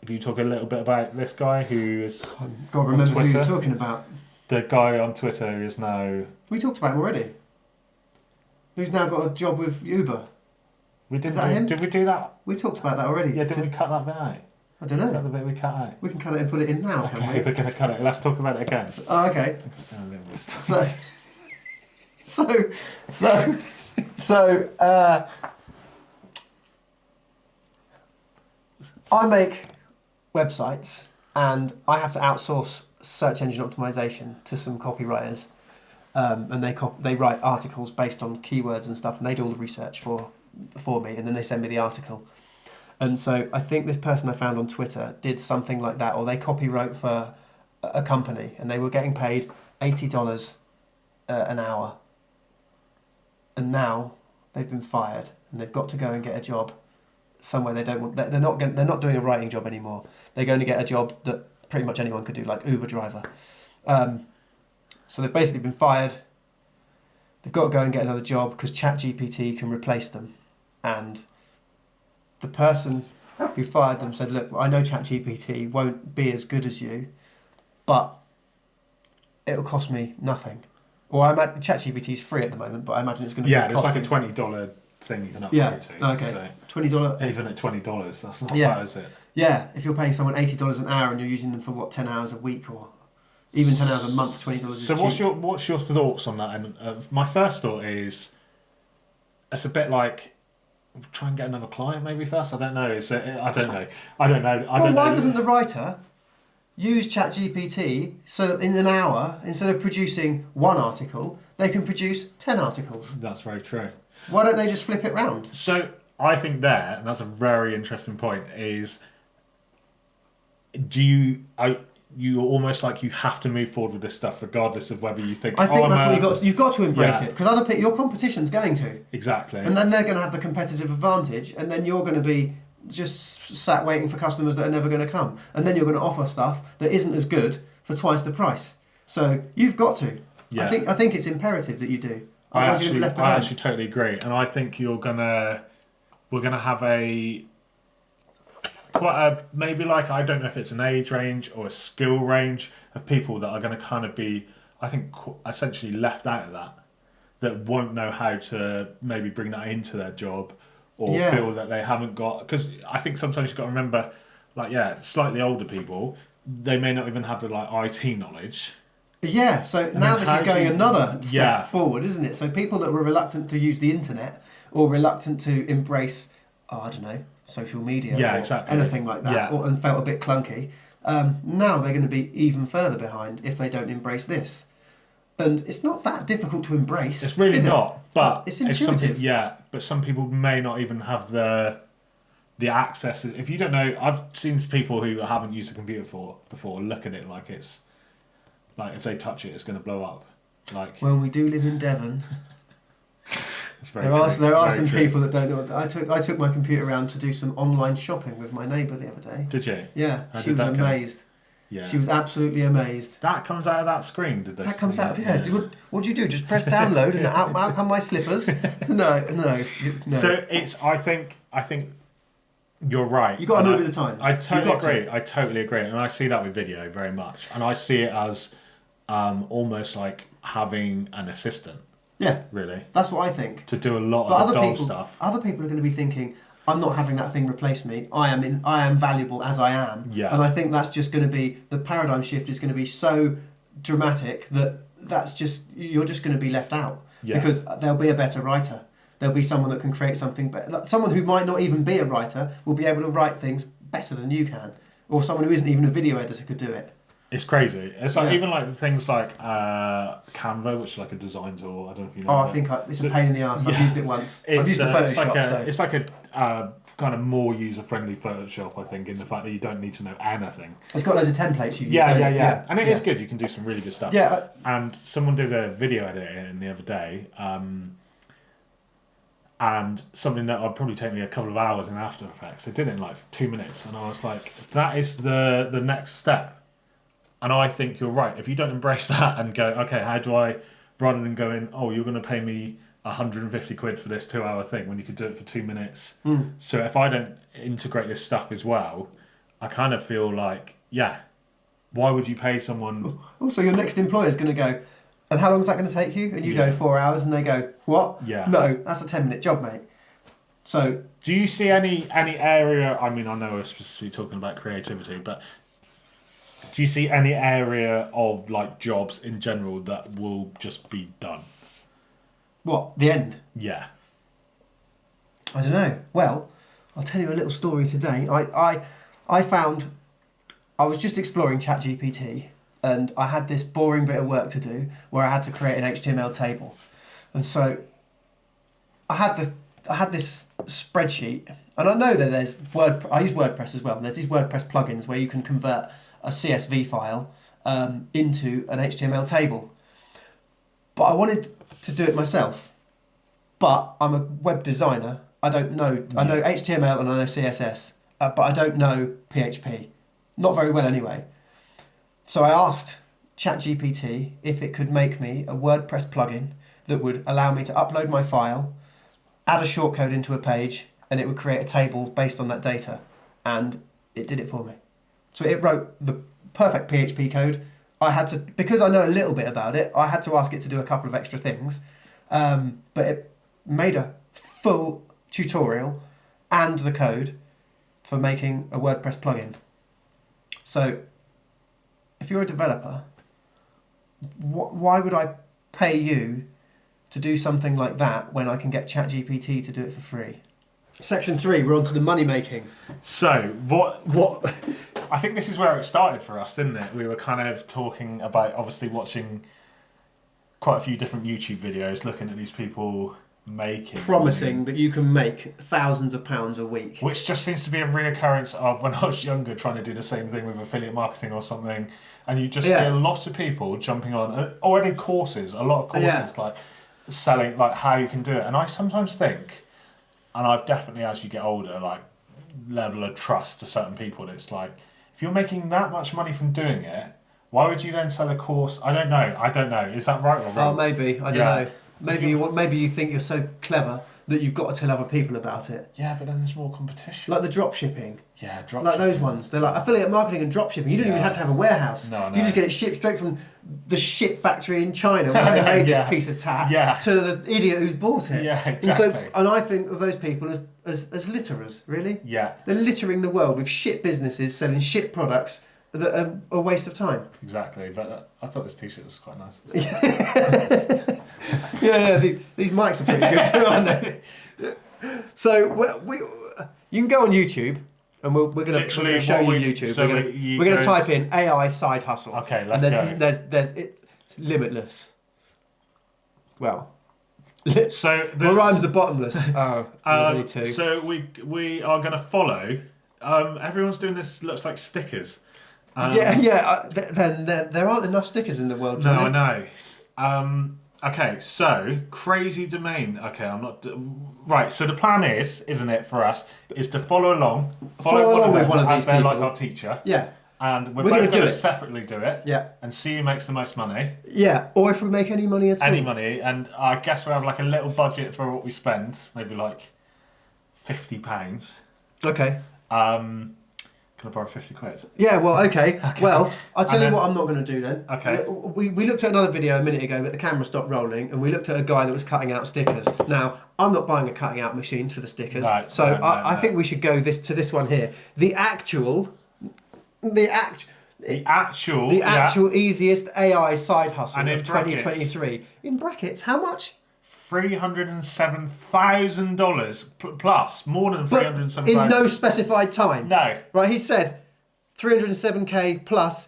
If you talk a little bit about this guy who is. I've got to remember who you're talking about. The guy on Twitter is now. We talked about him already. Who's now got a job with Uber? We didn't. Did we do that? We talked about that already. Yeah, did we cut that bit out? I don't know. Is that the bit we cut out? We can cut it and put it in now, can we? Okay, we're going to cut it. Let's talk about it again. Oh, okay. I make websites and I have to outsource search engine optimization to some copywriters, and they write articles based on keywords and stuff, and they do all the research for for me, and then they send me the article. And so I think this person I found on Twitter did something like that, or they copywrote for a company, and they were getting paid $80 an hour. And now they've been fired, and they've got to go and get a job somewhere they don't want. They're not doing a writing job anymore. They're going to get a job that pretty much anyone could do, like Uber driver. So they've basically been fired. They've got to go and get another job because ChatGPT can replace them. And the person who fired them said, look, I know ChatGPT won't be as good as you, but it'll cost me nothing. Or I imagine ChatGPT is free at the moment, but I imagine it's going to be there's like a costing... $20 thing you can upgrade to. Okay. So $20. even at $20, that's not bad, is it? Yeah, if you're paying someone $80 an hour and you're using them for 10 hours a week or even 10 hours a month, $20 is so cheap. what's your thoughts on that? And my first thought is it's a bit like try and get another client maybe first. I don't know. I don't know. Why doesn't the writer use ChatGPT so that in an hour, instead of producing one article, they can produce 10 articles? That's very true. Why don't they just flip it round? So I think there, and that's a very interesting point, is you almost like you have to move forward with this stuff regardless of whether you think... I think that's what you've got to embrace it, because other people, your competition's going to. Exactly. And then they're going to have the competitive advantage, and then you're going to be just sat waiting for customers that are never going to come. And then you're going to offer stuff that isn't as good for twice the price. So you've got to. Yeah. I think it's imperative that you do. I actually totally agree. And I think we're gonna have maybe like, I don't know if it's an age range or a skill range of people that are going to kind of be, I think, essentially left out of that won't know how to maybe bring that into their job or feel that they haven't got, because I think sometimes you've got to remember, like, slightly older people, they may not even have the IT knowledge. Yeah, so now this is going another step forward, isn't it? So people that were reluctant to use the internet or reluctant to embrace, I don't know, social media or anything like that, and felt a bit clunky, now they're going to be even further behind if they don't embrace this. And it's not that difficult to embrace. It's really not, but it's intuitive. But some people may not even have the access. If you don't know, I've seen people who haven't used a computer before look at it like it's like if they touch it, it's going to blow up. Like, well, we do live in Devon. There are some people that don't know. I took my computer around to do some online shopping with my neighbour the other day. Did you? Yeah, she was amazed. Yeah. She was absolutely amazed. That comes out of that screen, did they? That comes out of What do you do? Just press download and out come my slippers? No. So I think you're right. You got to move with the times. I totally agree, and I see that with video very much, and I see it as almost like having an assistant. Yeah, really. That's what I think. To do a lot of the dull stuff. Other people are going to be thinking, I'm not having that thing replace me. I am valuable as I am. Yeah. And I think that's just going to be, the paradigm shift is going to be so dramatic that you're just going to be left out. Yeah. Because there'll be a better writer. There'll be someone that can create something better. Someone who might not even be a writer will be able to write things better than you can. Or someone who isn't even a video editor could do it. It's crazy. It's like even like things like Canva, which is like a design tool. I don't know if you know. I think it's a pain in the arse. I've used it once. I've used the Photoshop. It's like a kind of more user-friendly Photoshop, I think, in the fact that you don't need to know anything. It's got loads of templates you use. Yeah. And it is good. You can do some really good stuff. Yeah. And someone did a video editing the other day, and something that would probably take me a couple of hours in After Effects. They did it in like 2 minutes, and I was like, that is the next step. And I think you're right. If you don't embrace that and go, okay, how do I, rather than going, oh, you're going to pay me 150 quid for this 2-hour thing when you could do it for 2 minutes. So if I don't integrate this stuff as well, I kind of feel like, why would you pay someone? Also, your next employer is going to go, and how long is that going to take you? And you go 4 hours, and they go, what? Yeah. No, that's a 10-minute job, mate. So, do you see any area? I mean, I know we're specifically talking about creativity, but do you see any area of like jobs in general that will just be done? What? The end? Yeah. I don't know. Well, I'll tell you a little story today. I was just exploring ChatGPT, and I had this boring bit of work to do where I had to create an HTML table. And so I had had this spreadsheet, and I know that there's I use WordPress as well. And there's these WordPress plugins where you can convert a CSV file into an HTML table. But I wanted to do it myself. But I'm a web designer. I don't know. I know HTML and I know CSS, but I don't know PHP. Not very well anyway. So I asked ChatGPT if it could make me a WordPress plugin that would allow me to upload my file, add a shortcode into a page, and it would create a table based on that data. And it did it for me. So it wrote the perfect PHP code. I had to, because I know a little bit about it, I had to ask it to do a couple of extra things. But it made a full tutorial and the code for making a WordPress plugin. So if you're a developer, why would I pay you to do something like that when I can get ChatGPT to do it for free? Section 3, we're on to the money making. So what I think this is where it started for us, didn't it? We were kind of talking about obviously watching quite a few different YouTube videos, looking at these people making promising that you can make thousands of pounds a week, which just seems to be a reoccurrence of when I was younger trying to do the same thing with affiliate marketing or something, and you just see a lot of people jumping on already courses, a lot of courses like selling like how you can do it. And I sometimes think, and I've definitely as you get older like level of trust to certain people, it's like if you're making that much money from doing it, why would you then sell a course? I don't know, is that right or wrong? Oh, maybe, I don't know. Maybe you think you're so clever that you've got to tell other people about it. Yeah, but then there's more competition. Like the drop shipping. Yeah, drop like shipping. those ones. They're like affiliate marketing and drop shipping. You don't even have to have a warehouse. No. You just get it shipped straight from the shit factory in China where they made this piece of tat to the idiot who's bought it. Yeah, exactly. And I think of those people as litterers, really. Yeah. They're littering the world with shit businesses selling shit products that are a waste of time. Exactly, but I thought this t-shirt was quite nice. These mics are pretty good too, aren't they? So you can go on YouTube, and we're going to show you YouTube. So we're going to type in AI side hustle. Okay, let's go. It's limitless. Well, so rhymes are bottomless. Oh, there's only two. So we are going to follow. Everyone's doing this. Looks like stickers. Then there aren't enough stickers in the world. Johnny. No, I know. Okay, so crazy domain. Okay, I'm not right. So the plan is, isn't it, for us, is to follow along with one of these people, like our teacher. Yeah. And we're both going to separately do it. Yeah. And see who makes the most money. Yeah. Or if we make any money at all. Any money, and I guess we'll have like a little budget for what we spend, maybe like £50. Okay. Can I borrow 50 quid? Yeah, well, okay. Well, I'll tell you what I'm not going to do then. Okay. We looked at another video a minute ago, but the camera stopped rolling, and we looked at a guy that was cutting out stickers. Now, I'm not buying a cutting out machine for the stickers, I think we should go to this one here. The actual easiest AI side hustle of 2023. In brackets, how much? $307,000 plus, more than $307,000. In no specified time. No. Right, he said 307k plus,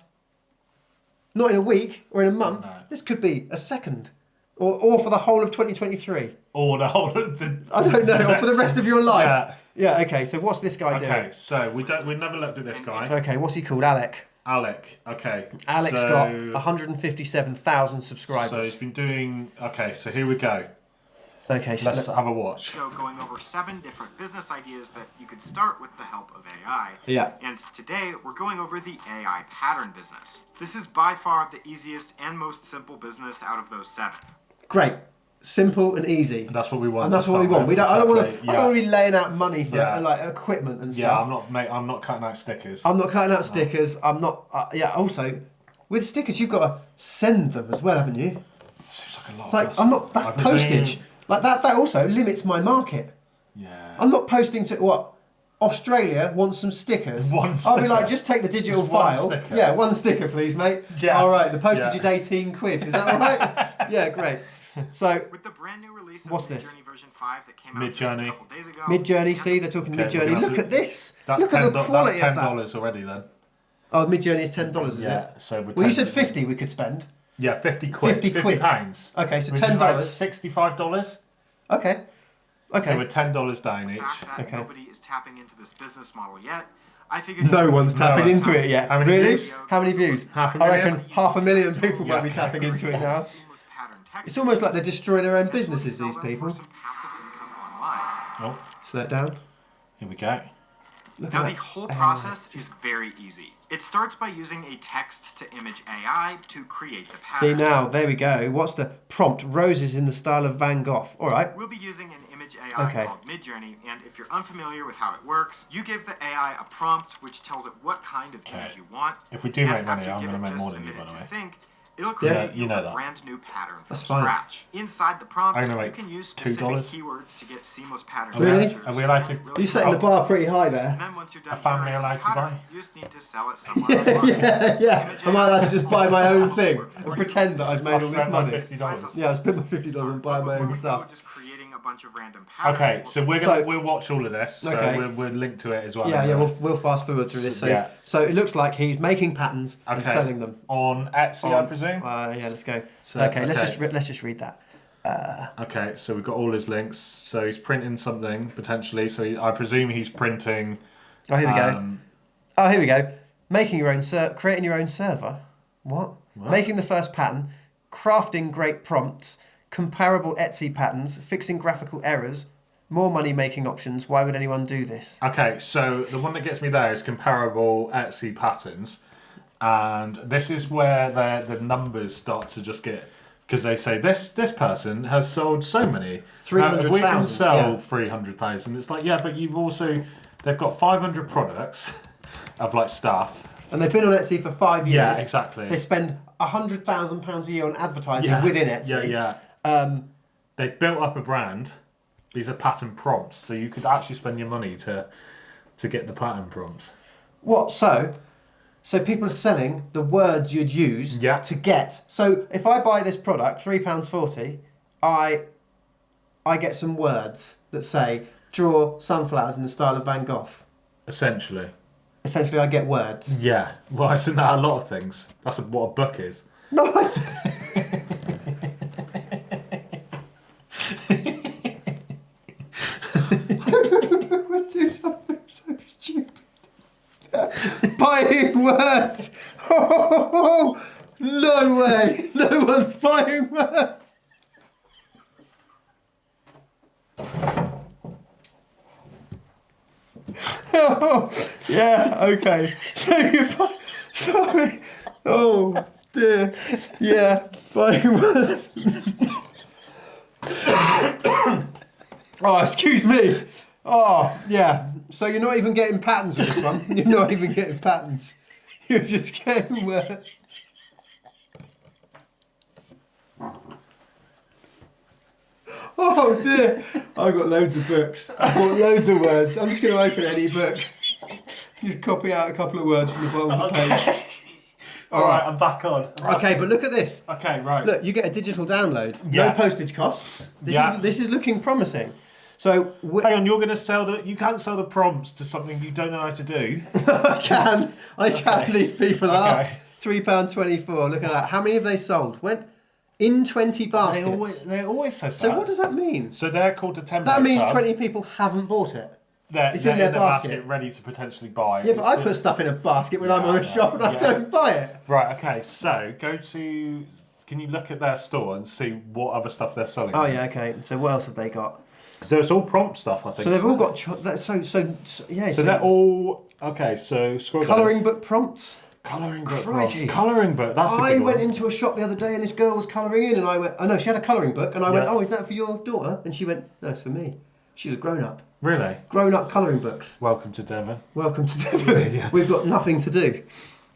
not in a week or in a month. No. This could be a second. Or for the whole of 2023. Or the whole of the... I don't know, or for the rest of your life. Yeah, okay, so what's this guy doing? Okay, so we never looked at this guy. Okay, what's he called? Alec, okay. Alec's got 157,000 subscribers. So he's been doing... Okay, so here we go. Okay, so let's have a watch. So going over 7 different business ideas that you could start with the help of AI. Yeah. And today we're going over the AI pattern business. This is by far the easiest and most simple business out of those 7. Great. Simple and easy. And that's what we want. And that's what we want. I don't want to be laying out money for like equipment and stuff. Yeah, I'm not cutting out stickers. I'm not cutting out stickers. I'm not. Also, with stickers, you've got to send them as well, haven't you? Seems like a lot. Like that's postage. Like that also limits my market. Yeah. I'm not posting to what Australia wants some stickers. I'll be like, just take the digital file. One sticker. Yeah, one sticker, please, mate. Yeah. All right, the postage is 18 quid. Is that all right? Yeah, great. So, with the brand new release of Midjourney version 5 that came out just a couple days ago. Midjourney, see, they're talking Midjourney. Look at this. Look at the quality of that. That's $10 already then. Oh, Midjourney is $10, is it? Yeah. So you said 50 we could spend. Yeah, 50 quid. 50 quid. £50. Okay, so $10. $65. Okay. Okay. So we're $10 down The each. fact that Okay. nobody is tapping into this business model yet, I figured No one's tapping one's into it yet. How many Really? views? How many views? Half a I million? reckon 500,000 people might be Yeah. tapping into it now. Seamless pattern texture. It's almost like they're destroying their own Potentially businesses, sell these them for people. some passive income online. Oh, Slow it down. here we go. Look Now at the that. whole process is very easy. It starts by using a text-to-image AI to create the See pattern. now, there we go. What's the prompt? Roses in the style of Van Gogh. All right. We'll be using an image AI Okay. called Midjourney, and if you're unfamiliar with how it works, you give the AI a prompt which tells it what kind of image you want. If we do and make money, after you I'm give going to it make just more a than you, by minute the to way. think, it'll create you know a that. brand new pattern from That's fine. scratch. Inside the prompt, I'm gonna you make can use $2. specific keywords to get seamless pattern Really? textures. Are we allowed to- and You're really setting the bar pretty high there. And then once you're done A family generating allowed the to pattern, buy? you just need to sell it somewhere online. Yeah. Am I allowed to just buy my own thing and I'll pretend that I've made all this spent my money? $50. Yeah, I spent my $50 and buy my own Before we go, stuff. just creating a bunch of random patterns. Okay, so we'll watch all of this. So Okay. we'll link to it as well. Yeah, we'll fast forward through this. So, Yeah. so it looks like he's making patterns and Okay. selling them. On Etsy, I presume. Yeah, let's go. So, okay, let's okay. just read that. Okay, so we've got all his links. So he's printing something potentially. So I presume he's printing. Oh, here we go. um, Oh, here we go. Making your own creating your own server. What? What? Making the first pattern, crafting great prompts, comparable Etsy patterns, fixing graphical errors, more money making options. Why would anyone do this? Okay, so the one that gets me there is comparable Etsy patterns, and this is where the numbers start to just get, because they say this person has sold so many. 300,000, If we can sell yeah. 300,000, it's like, yeah, but they've got 500 products of like stuff. And they've been on Etsy for 5 years. Yeah, exactly. They spend £100,000 a year on advertising Yeah, within Etsy. Yeah. They've built up a brand. These are pattern prompts, so you could actually spend your money to get the pattern prompts. What? So people are selling the words you'd use Yeah. to get. So if I buy this product, £3.40, I get some words that say draw sunflowers in the style of Van Gogh. Essentially. Essentially, I get words. Yeah. Well, isn't that a lot of things? That's what a book is. No. I would do something so stupid. Buying words. Oh, no way. No one's buying words. Oh, yeah, okay. So you buy... Sorry. Oh, dear. Yeah, buying words. Oh, excuse me. Oh, yeah. So you're not even getting patterns with this one. You're not even getting patterns. You're just getting words. Oh dear. I've got loads of books. I've got loads of words. I'm just going to open any book. Just copy out a couple of words from the bottom of the page. Alright, I'm back on. Okay, but look at this. Okay, right. Look, you get a digital download. Yeah. No postage costs. Yeah. This is looking promising. So Hang on, you're going to sell you can't sell the prompts to something you don't know how to do. I can. These people are Okay. £3.24. Look at that. How many have they sold? Went in 20 baskets. They always say So what does that mean? So they're called a template. That means sub. 20 people haven't bought it. They're it's in their the basket. ready to potentially buy. Yeah, but It's I the- put stuff in a basket when I'm Yeah, on a I shop and know. I Yeah. don't buy it. Right, okay, so go to... Can you look at their store and see what other stuff they're selling? Oh yeah, okay. So what else have they got? So it's all prompt stuff, I think. So they've all got yeah. So they're all... Okay, so scroll down. colouring book prompts. Colouring book Crikey. prompts. Colouring book, that's a I good went one. into a shop the other day and this girl was colouring in and I went, oh no, she had a colouring book and I went, Yeah. oh, is that for your daughter? And she went, no, it's for me. She was a grown up. Really? Grown up colouring books. Welcome to Devon. Welcome to Devon. Yeah. We've got nothing to do.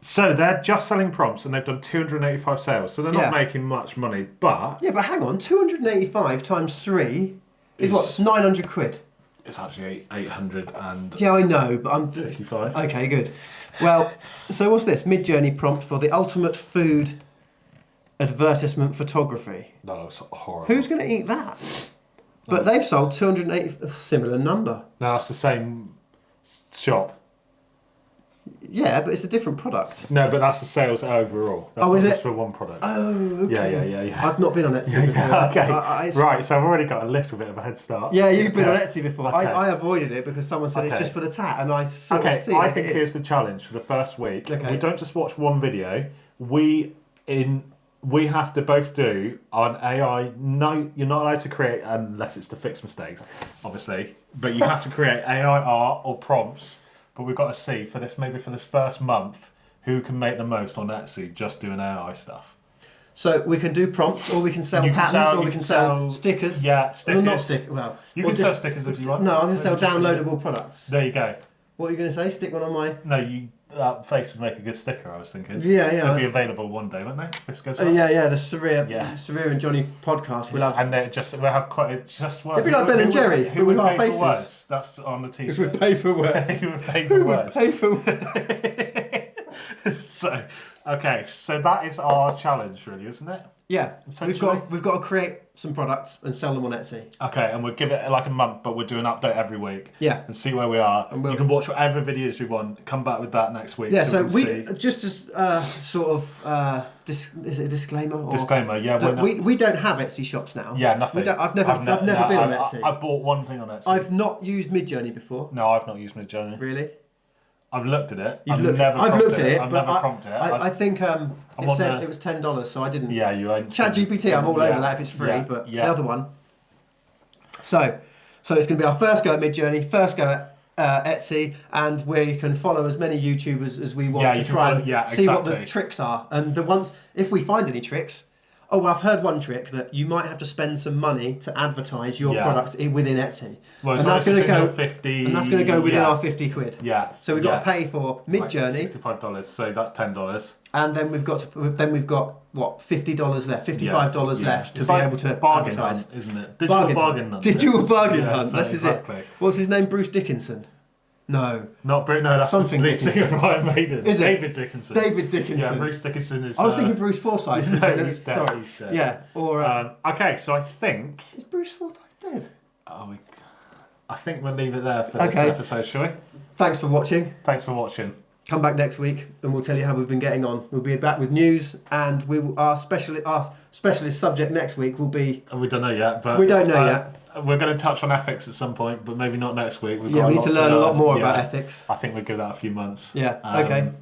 So they're just selling prompts and they've done 285 sales, so they're not Yeah. making much money, but Yeah, but hang on, 285 times 3 is It's- what, 900 quid? it's actually 855. Yeah, I know, but I'm... Okay, good. Well, so what's this? Mid-Journey prompt for the ultimate food advertisement photography. That looks horrible. Who's going to eat that? But they've sold 280, a similar number. No, that's the same shop. Yeah, but it's a different product. No, but that's the sales overall. That's Oh, is not it? just for one product. Oh, okay. Yeah. I've not been on Etsy before. Okay. Right, so I've already got a little bit of a head start. Yeah, you've been on Etsy before. Okay. I avoided it because someone said it's Okay. just for the tat, and I sort of see I that think it is. here's the challenge for the first week. Okay. We don't just watch one video. We have to both do an AI. No, you're not allowed to create unless it's to fix mistakes, obviously. But you have to create AI art or prompts. But we've got to see for this first month who can make the most on Etsy just doing AI stuff. So we can do prompts, or we can sell patterns, or we can sell stickers. Yeah, stickers. Well, not stickers. Well, you can sell stickers if you want. No, I'm going to sell downloadable products. There you go. What are you going to say? Stick one on my. No, that face would make a good sticker. I was thinking. Yeah. They'll be available one day, won't they? If this goes well. Yeah. The Surya and Jonny podcast. We'll have. And we'll have quite a just one. It'd be like Ben and Jerry. Who would with our pay faces. for words? That's on the t-shirt. Who would pay for words? Who would pay for words? Pay for words. So that is our challenge, really, isn't it? Yeah, Essentially. we've got to create some products and sell them on Etsy. Okay, and we'll give it like a month, but we'll do an update every week. Yeah, and see where we are. And you can watch whatever videos you want. Come back with that next week. Yeah, so we see. just as sort of is it a disclaimer? Or disclaimer, yeah. We don't have Etsy shops now. Yeah, nothing. I've never been on Etsy. I bought one thing on Etsy. I've not used Midjourney before. No, I've not used Midjourney. Really? I've looked at it. I've looked at it, I've but never prompted it. I think it said it was $10, so I didn't. Yeah, you ain't. ChatGPT, I'm all over that if it's free, but the other one. So it's going to be our first go at Midjourney, first go at Etsy, and we can follow as many YouTubers as we want to try and see what the tricks are. And if we find any tricks. Oh, well, I've heard one trick that you might have to spend some money to advertise your products within Etsy. Well, and that's going to go 50. And that's going to go within our 50 quid. Yeah. So we've got to pay for Midjourney. $65. So that's $10. And then we've got what, $50 left, $55 left to be able to bargain advertise, hunt, isn't it? Digital bargain hunt. Digital bargain hunt. So This is it. What's his name? Bruce Dickinson. No. Not Bruce. No, that's something the lead singer of Iron Maiden. Is it? David Dickinson. David Dickinson. Yeah, Bruce Dickinson is. I was thinking Bruce Forsyth. No, he's dead. Sorry. He's dead. Yeah. Or. Okay, so I think. Is Bruce Forsyth dead? I think we'll leave it there for this episode, shall we? Thanks for watching. Thanks for watching. Come back next week and we'll tell you how we've been getting on. We'll be back with news, and our specialist subject next week will be. We don't know yet, but we don't know yet. We're going to touch on ethics at some point, but maybe not next week. We need to learn a lot more about ethics. I think we'll give that a few months. Yeah. Okay.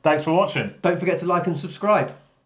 Thanks for watching. Don't forget to like and subscribe.